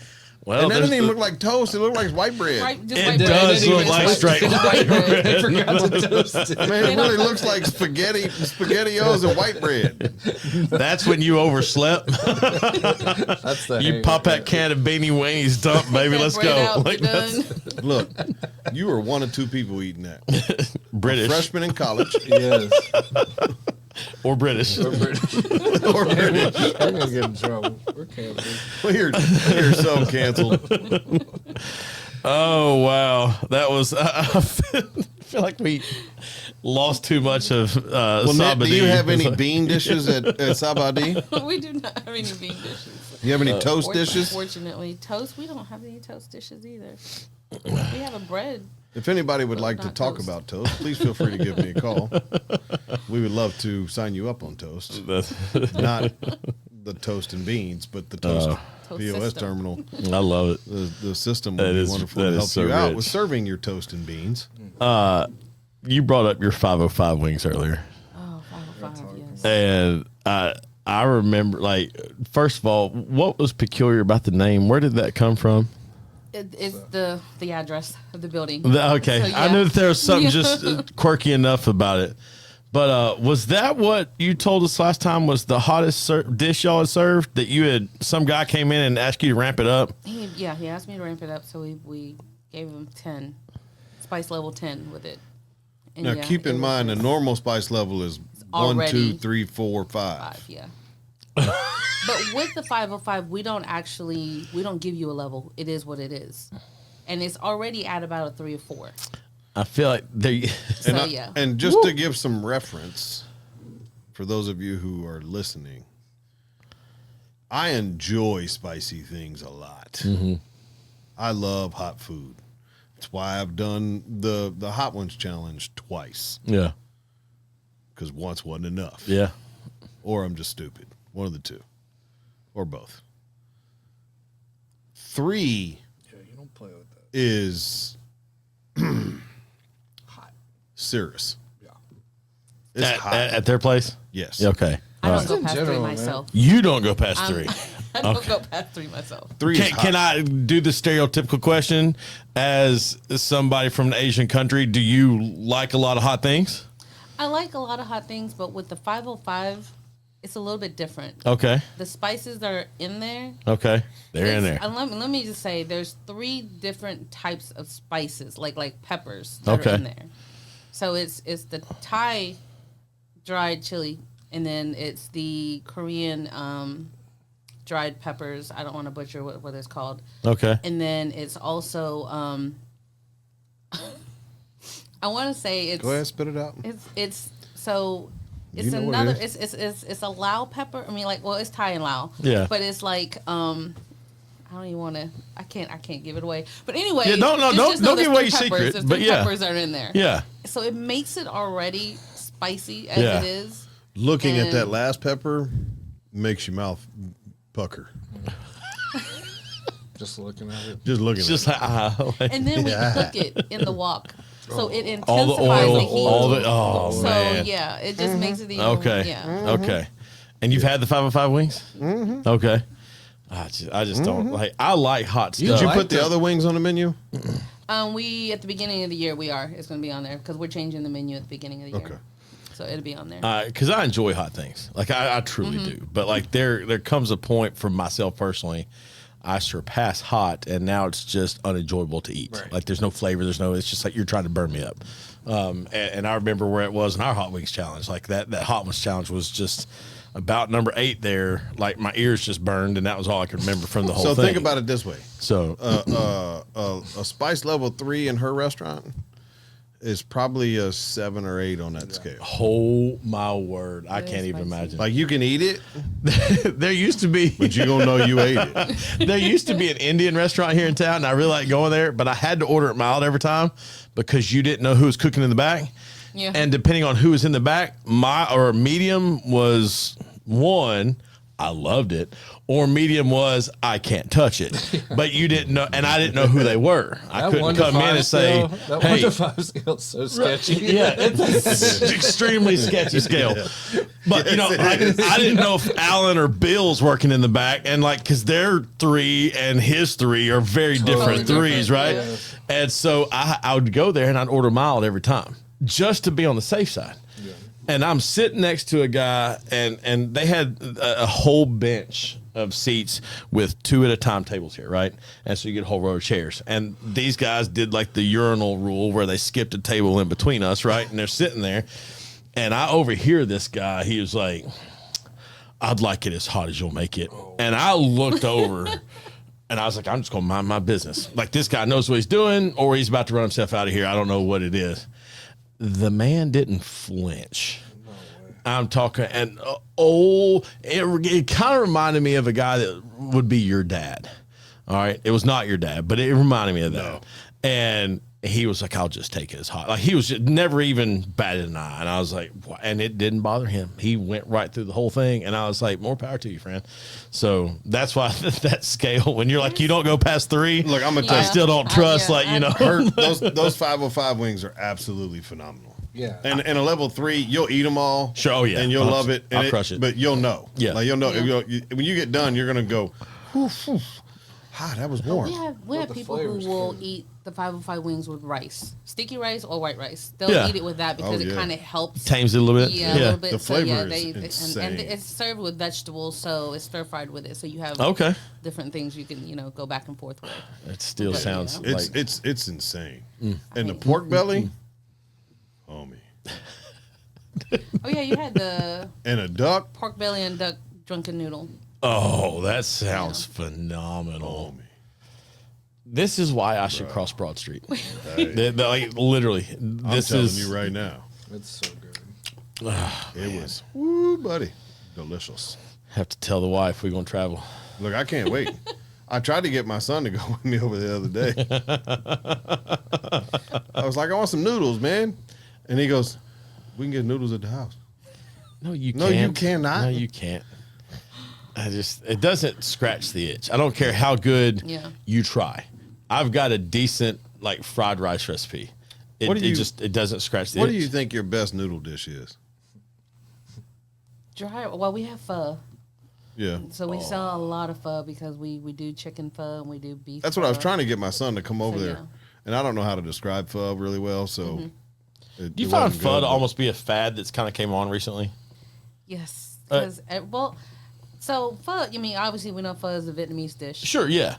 well, And that there's doesn't even the- look like toast. It looks like white bread. Right, just It white bread. does They look even like toast straight it to white bread. I forgot to toast it. Man, it really looks like SpaghettiOs and white bread. that's when you overslept. That's the You pop that can of beanie weenies dump, baby. That Let's bread go. out, Like you're that's done. Look, you were one of two people eating that. British Freshman in college Yes. or British. or British. We're gonna get in trouble. We're canceled. We're so canceled. Oh wow, that was. I feel like we lost too much of Well, Nit, Sabadee. do you have any bean dishes at Sabadee? We do not have any bean dishes. You have any toast dishes? Fortunately, toast. We don't have any toast dishes either. We have a bread. If anybody would like to Not talk toast. about toast, please feel free to give me a call. We would love to sign you up on toast. Not the toast and beans, but the toast Toast POS system. terminal. I love it. The system That would be is- wonderful that to is help so you out rich. with serving your toast and beans. You brought up your 505 wings earlier, Oh, 505, yes. and I remember, like, first of all, what was peculiar about the name? Where did that come from? It's the address of the building. Okay, So, I yeah. knew that there was something Yeah. just quirky enough about it. But was that what you told us last time was the hottest dish y'all had served? That you had some guy came in and asked you to ramp it up? He asked me to ramp it up, so we gave him 10, spice level 10 with it. And Now, yeah, keep it in was mind, the just normal spice level is 1, already 2, 3, 4, 5. 5, yeah. But with the 505, we don't give you a level. It is what it is. And it's already at about a 3 or 4. I feel like they. So, And, yeah. and just to give some reference for those of you who are listening, I enjoy spicy things a lot. Mm-hmm. I love hot food. That's why I've done the Hot Ones Challenge twice, Yeah. because once wasn't enough. Yeah. Or I'm just stupid. One of the two. Or both. 3 Yeah, you don't play with that. is Hot. serious. Yeah. It's At, hot. at their place? Yes. Okay. I All don't right. go In past general, 3 man. myself. You don't go past 3. I don't go past 3 myself. 3 is hot. Can I do the stereotypical question as somebody from an Asian country? Do you like a lot of hot things? I like a lot of hot things, but with the 505, it's a little bit different. Okay. The spices that are in there. Okay. They're in there. It's- Let me just say, there's 3 different types of spices, like peppers that Okay. are in there. So it's the Thai dried chili, and then it's the Korean dried peppers. I don't want to butcher what it's called. Okay. And then it's also I want to say it's Go ahead, spit it out. it's so it's You know what another it it's a Lao pepper. I mean, like, well, it's Thai and Lao. Yeah. But it's like I don't even want to. I can't give it away. But anyway, Yeah, don't just know give there's away 3 your peppers. secret, There's but 3 yeah. peppers are in there. Yeah. So it makes it already spicy as Yeah. it is. Looking at that And- last pepper makes your mouth pucker. Just looking at it. Just looking It's at just it. And then we Yeah. cook it in the wok, so it intensifies all the oil, the heat. all the oh so man. yeah, it just makes it even. Okay. Yeah. Okay. And you've had the 505 wings? Mm-hmm. Okay. I just don't like. I like hot Did stuff. you like put the that. other wings on the menu? We at the beginning of the year it's going to be on there because we're changing the menu at the beginning of the year. Okay. So it'll be on there. Because I enjoy hot things, like I truly do. But like there comes a point for myself personally, I surpass hot, and now it's just unenjoyable to eat. Right. Like there's no flavor, it's just like you're trying to burn me up. And I remember where it was in our hot wings challenge. Like that hot wings challenge was just about number 8 there. Like my ears just burned, and that was all I could remember from the whole So thing. think about it this way: So a spice level 3 in her restaurant is probably a 7 or 8 on that scale. oh my word, I Really can't even spicy. imagine. Like you can eat it, There used to be. but you gonna know you ate it. There used to be an Indian restaurant here in town, and I really like going there, but I had to order it mild every time because you didn't know who was cooking in the back. Yeah. And depending on who was in the back, medium was 1, I loved it. Or medium was, I can't touch it. But you didn't know, and I didn't know who they were. I couldn't come in and say, that hey. 1 to 5 scale is so sketchy. Yeah, it's an extremely sketchy scale. But, you know, I didn't know if Alan or Bill's working in the back, and like, because their 3 and his 3 are very different threes, right? Yeah. And so I would go there and I'd order mild every time just to be on the safe side. Yeah. And I'm sitting next to a guy, and they had a whole bench of seats with 2 at a time tables here, right? And so you get a whole row of chairs. And these guys did like the urinal rule where they skipped a table in between us, right? And they're sitting there. And I overhear this guy. He was like, I'd like it as hot as you'll make it. And I looked over. And I was like, I'm just going to mind my business. Like, this guy knows what he's doing, or he's about to run himself out of here. I don't know what it is. The man didn't flinch. No way. I'm talking, and it kind of reminded me of a guy that would be your dad. All right. It was not your dad, but it reminded me of that. No. And he was like, I'll just take it as hot. Like, he was just never even batted an eye. And I was like, "What?" And it didn't bother him. He went right through the whole thing. And I was like, more power to you, friend. So that's why that scale, when you're like, you don't go past 3. Look, I'm gonna I tell you, still don't trust, those 505 wings are absolutely phenomenal. Yeah. And a level 3, you'll eat them all. Sure, oh, yeah. And you'll love it. And I'll crush it. But you'll know. Yeah. Like, you'll know. Yeah. When you get done, you're gonna go, whew, whew. That was warm. We have the people who flavor's will good. eat the 505 wings with rice, sticky rice or white rice. They'll Yeah. eat it with that because Oh, it yeah. kind of helps. tames it a little bit. Yeah, a little bit. The so yeah, flavor is and insane. it's served with vegetables, so it's stir fried with it. So you have Okay. different things you can go back and forth with. It still But, sounds yeah. like It's insane. And the pork belly, homie, Oh yeah, you had the and a duck, pork belly and duck drunken noodle. oh, that sounds phenomenal. homie. This is why I should cross Broad Street. Hey, Like, literally, I'm this telling is you right now, It's so good. it was woo, buddy, delicious. have to tell the wife we're gonna travel. Look, I can't wait. I tried to get my son to go with me over the other day. I was like, I want some noodles, man. And he goes, we can get noodles at the house. No, you No, can't. you cannot. No, you can't. It doesn't scratch the itch. I don't care how good Yeah. you try. I've got a decent like fried rice recipe. It, What do you- it doesn't scratch the What itch. do you think your best noodle dish is? Dry. Well, we have pho, Yeah. so we sell a lot of pho because we do chicken pho and we do beef. That's what I was pho. trying to get my son to come over So, there. yeah. And I don't know how to describe pho really well, so Do you find pho to almost be a fad that's kind of came on recently? Yes, because so pho. I mean, obviously we know pho is a Vietnamese dish. Sure, yeah.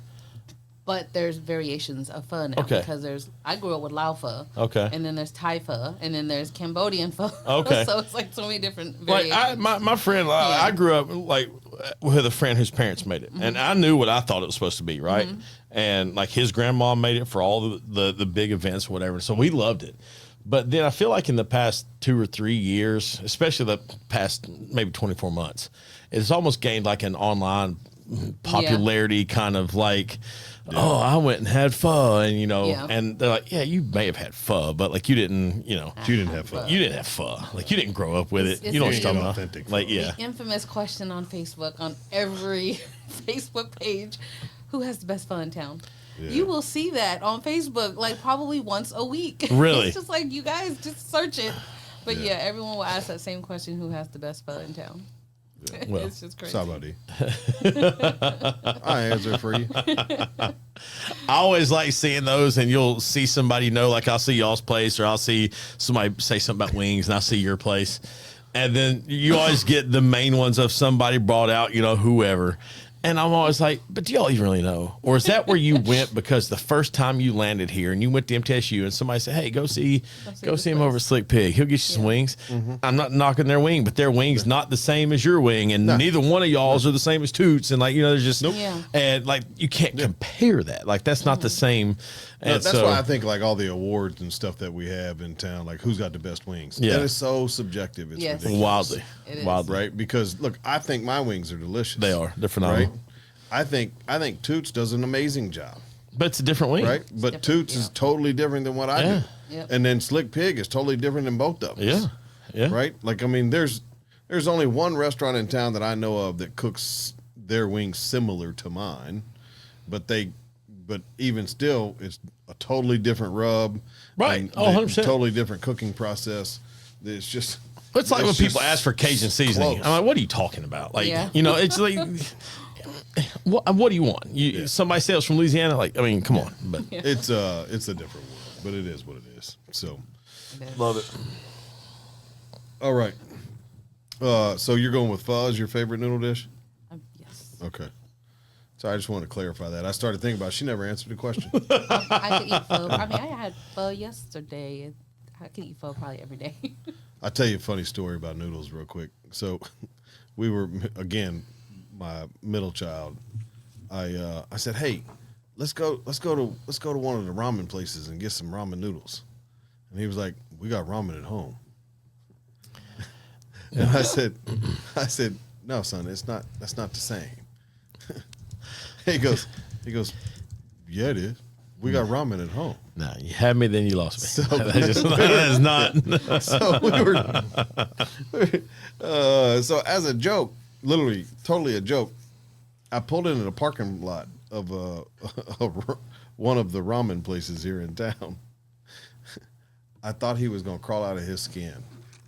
But there's variations of pho now Okay. because I grew up with Lao pho. Okay. And then there's Thai pho, and then there's Cambodian pho. Okay. So it's like so many different Like variations. my friend, I grew up like with a friend whose parents made it, and I knew what I thought it was supposed to be, right? And like his grandma made it for all the big events or whatever, so we loved it. But then I feel like in the past 2 or 3 years, especially the past maybe 24 months, it's almost gained like an online popularity kind of like, oh, I went and had pho, and Yeah. and they're like, yeah, you may have had pho, but like you didn't, You didn't have pho. you didn't have pho, like you didn't grow up with it. It's You know what I'm the- talking about? Authentic Like, pho. yeah, The infamous question on Facebook, on every Facebook page, who has the best pho in town? Yeah. You will see that on Facebook like probably once a week. Really? It's just like you guys just search it. But Yeah. yeah, everyone will ask that same question: who has the best pho in town? Well, It's just crazy. Sabadee. I answer for you. I always like seeing those, and you'll see somebody like I'll see y'all's place, or I'll see somebody say something about wings, and I'll see your place, and then you always get the main ones of somebody brought out, whoever. And I'm always like, but do y'all even really know? Or is that where you went because the first time you landed here and you went to MTSU and somebody said, hey, go see this him place. over at Slick Pig. He'll get you some wings. I'm not knocking their wing, but their wing's not the same as your wing. And neither one of y'all's are the same as Toots. And there's just, Yeah. and like, you can't compare that. Like, that's not the same. No, And that's so, why I think like all the awards and stuff that we have in town, like who's got the best wings. Yeah. That is so subjective. It's Yes. ridiculous. wildly, It is. wildly. Right? Because look, I think my wings are delicious. They are. They're phenomenal. Right? I think Toots does an amazing job. But it's a different wing. Right? But different, Toots yeah. is totally different than what I Yeah. do. Yep. And then Slick Pig is totally different than both of us. Yeah. Yeah. Right? Like, I mean, there's There's only one restaurant in town that I know of that cooks their wings similar to mine, but even still, it's a totally different rub. Right. and 100%. Totally different cooking process. It's just. It's like when just people ask for Cajun seasoning. close. I'm like, what are you talking about? Like, Yeah. it's like, what do you want? Somebody says from Louisiana. Like, I mean, come on. But It's a different world, but it is what it is. So, love it. all right. So you're going with pho as your favorite noodle dish? Yes. Okay. So I just wanted to clarify that. I started thinking about it. She never answered the question. I could eat pho. I mean, I had pho yesterday. I could eat pho probably every day. I'll tell you a funny story about noodles real quick. So we were, again, my middle child. I said, hey, let's go to one of the ramen places and get some ramen noodles. And he was like, we got ramen at home. And I said, no, son, that's not the same. He goes, yeah, it is. We got ramen at home. No, you had me, then you lost me. So that is not. So we were, so as a joke, literally, totally a joke, I pulled into the parking lot of one of the ramen places here in town. I thought he was going to crawl out of his skin.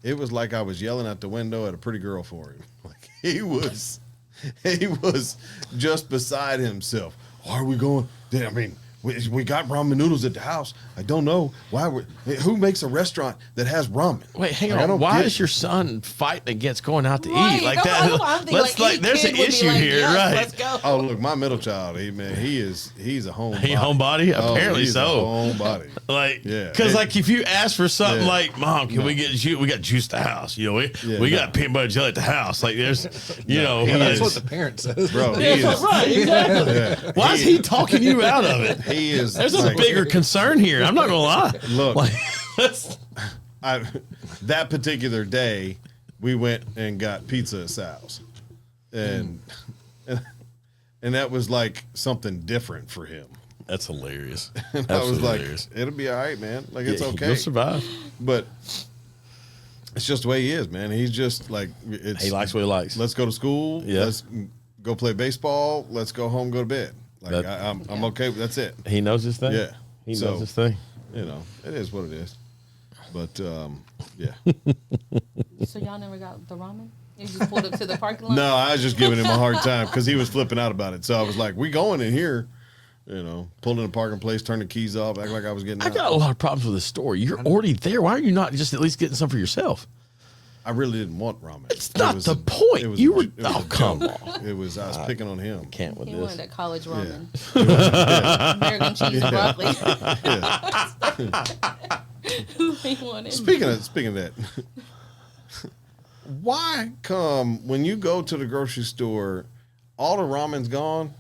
It was like I was yelling out the window at a pretty girl for him. Like he was just beside himself. Why are we going? I mean, we got ramen noodles at the house. I don't know why. Who makes a restaurant that has ramen? Wait, hang Like, I on. don't Why get is it. your son fighting against going out to Right, eat like that's that? what I'm thinking, Let's like, any there's kid an would be issue like, here, yes, right? let's go. Oh, look, my middle child, he's a homebody. He homebody? Apparently he's so. A homebody. Like, Yeah. because like if you ask for something Yeah. like, Mom, can we get juice? We got juice at the house. You know, we Yeah, got peanut butter jelly at the house. Like, there's, That's what the parent says. Bro, he Yeah, is. right, exactly. Yeah. Why is he talking you out of it? He is. There's a like, bigger concern here. I'm not gonna lie. Look. like, that's, that particular day, we went and got pizza at Sal's, and that was like something different for him. that's hilarious. And I was Absolutely like, hilarious. it'll be all right, man. Like it's Yeah, okay. You'll survive. But it's just the way he is, man. He's just like it's. He likes what he likes. Let's go to school. Yeah. Let's go play baseball. Let's go home. Go to bed. Like That- I'm okay. That's it. He knows his thing. Yeah. He So- knows his thing. You know, it is what it is. But yeah. So y'all never got the ramen? You just pulled up to the parking lot? No, I was just giving him a hard time because he was flipping out about it. So I was like, "We going in here." You know, pulled in the parking place, turned the keys off, act like I was getting I out. got a lot of problems with this story. You're already there. Why are you not just at least getting some for yourself? I really didn't want ramen. It's not the point. You were- oh, come on. It was I was picking on him. Can't with He this. wanted that college ramen. Yeah. American cheese and broccoli. He wanted. Speaking of that, why come when you go to the grocery store, all the ramen's gone,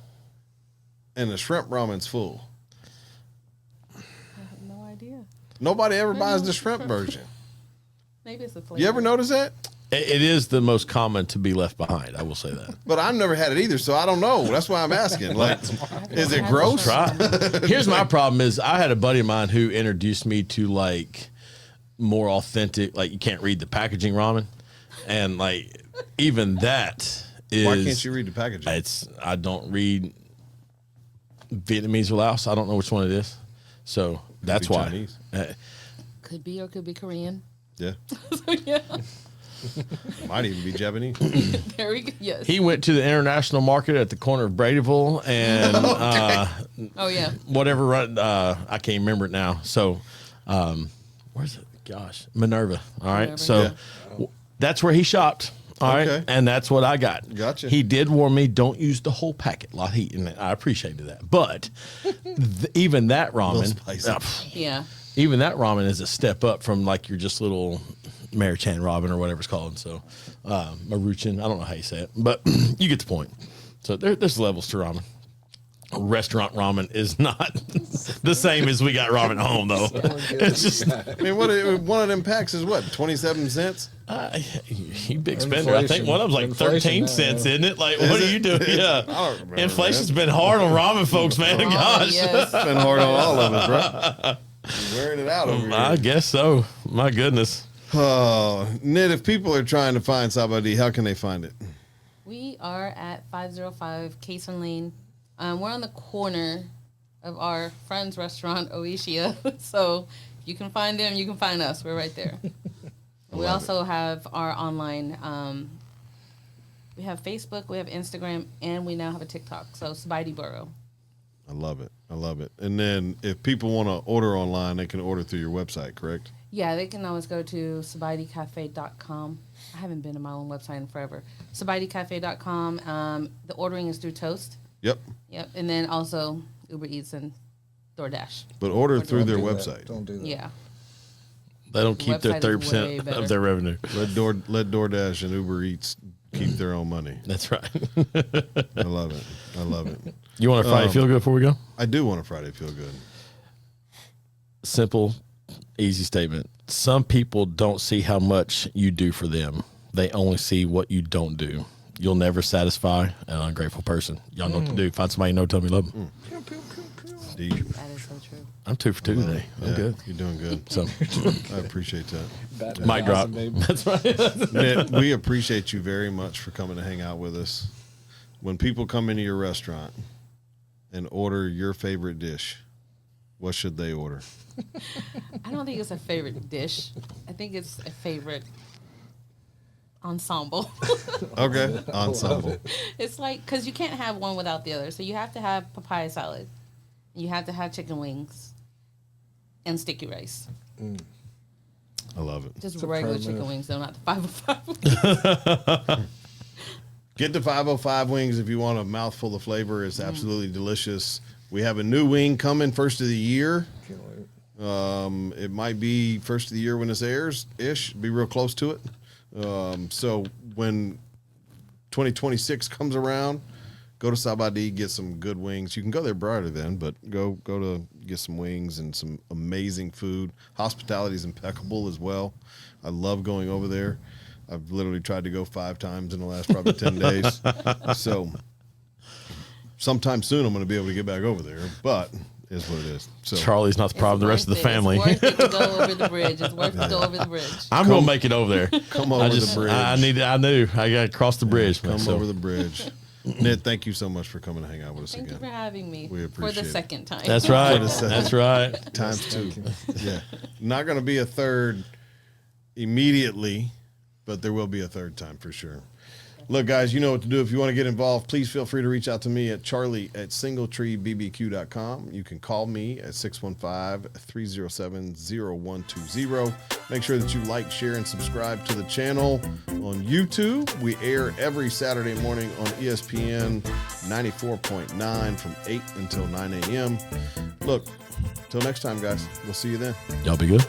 and the shrimp ramen's full? I have no idea. Nobody ever buys the shrimp version. Maybe it's a flavor. You ever notice that? It is the most common to be left behind. I will say that. But I've never had it either, so I don't know. That's why I'm asking. Like, is it gross? Try. Here's my problem: is I had a buddy of mine who introduced me to like more authentic. Like you can't read the packaging ramen, and like even that is. Why can't you read the packaging? I don't read Vietnamese or Laos. I don't know which one it is, so that's be why. Chinese. Could be or could be Korean. Yeah, So, yeah. might even be Japanese. There we go. Yes. He went to the international market at the corner of Bradyville and Oh, yeah. whatever. I can't remember it now. So, where's it? Gosh, Minerva. All right. Minerva. So Yeah. that's where he shopped. All right. Okay. And that's what I got. Gotcha. He did warn me, don't use the whole packet. Lot heat, and I appreciated that. But even that ramen, spicy. Yeah. even that ramen is a step up from like your just little Maruchan ramen or whatever it's called. So Maruchan, I don't know how you say it, but you get the point. So there's levels to ramen. Restaurant ramen is not the same as we got ramen at home, though. It's just I mean, one of them packs is what, 27 cents? you big spender. I think one of them's like Inflation 13 now, cents, yeah. isn't it? Like, what are you doing? Yeah, I don't remember, inflation's man. been hard on ramen folks, man. Gosh, Yes. It's been hard on all of us, right? Wearing it out over I here. guess so. My goodness. Oh, Nit, if people are trying to find Sabadee, how can they find it? We are at 505 Cason Lane. We're on the corner of our friend's restaurant, Oishia. So you can find them, you can find us. We're right there. We also have our online. We have Facebook, we have Instagram, and we now have a TikTok. So Sabadee Borough. I love it. I love it. And then if people want to order online, they can order through your website, correct? Yeah, they can always go to SabadeeCafe.com. I haven't been to my own website in forever. SabadeeCafe.com. The ordering is through Toast. Yep. Yep. And then also Uber Eats and DoorDash. But order Or through their Do that. website. Don't do that. Yeah. They don't keep their website is way 30% better. of their revenue. Let DoorDash and Uber Eats keep their own money. That's right. I love it. I love it. You want a Friday feel good before we go? I do want a Friday feel good. Simple, easy statement. Some people don't see how much you do for them. They only see what you don't do. You'll never satisfy an ungrateful person. Y'all know what to do. Find somebody you know, tell me you love them. Deep. That is so true. I'm 2 for 2 today. I'm Yeah, good. You're doing good. So, I appreciate that. Bat mic drop. 1,000, baby. That's right. Nit, we appreciate you very much for coming to hang out with us. When people come into your restaurant and order your favorite dish, what should they order? I don't think it's a favorite dish. I think it's a favorite ensemble. Okay, ensemble. It's like, because you can't have one without the other. So you have to have papaya salad. You have to have chicken wings and sticky rice. I love it. Just It's a regular primitive. chicken wings, though, not the 505. Get the 505 wings if you want a mouthful of flavor. It's absolutely delicious. We have a new wing coming first of the year. Can't wait. It might be first of the year when this airs ish. Be real close to it. So when 2026 comes around, go to Sabadee, get some good wings. You can go there brighter then, but go to get some wings and some amazing food. Hospitality is impeccable as well. I love going over there. I've literally tried to go 5 times in the last probably 10 days. So sometime soon I'm going to be able to get back over there, but it's what it is. So Charlie's not the problem. The rest of the family. It's worth it to go over the bridge. It's worth it to go over the bridge. I'm going to make it over there. come over the bridge. I knew. I got to cross the bridge. Come so. over the bridge. Nit, thank you so much for coming to hang out with us Thank you again. for having me. We For appreciate the it. second time. That's right. For the second. That's right. Times 2. Yeah. Not going to be a third immediately, but there will be a third time for sure. Look, guys, you know what to do. If you want to get involved, please feel free to reach out to me at charlie@singletreebbq.com. You can call me at 615-307-0120. Make sure that you like, share, and subscribe to the channel on YouTube. We air every Saturday morning on ESPN 94.9 from 8 until 9 a.m. Look, till next time, guys. We'll see you then. Y'all be good.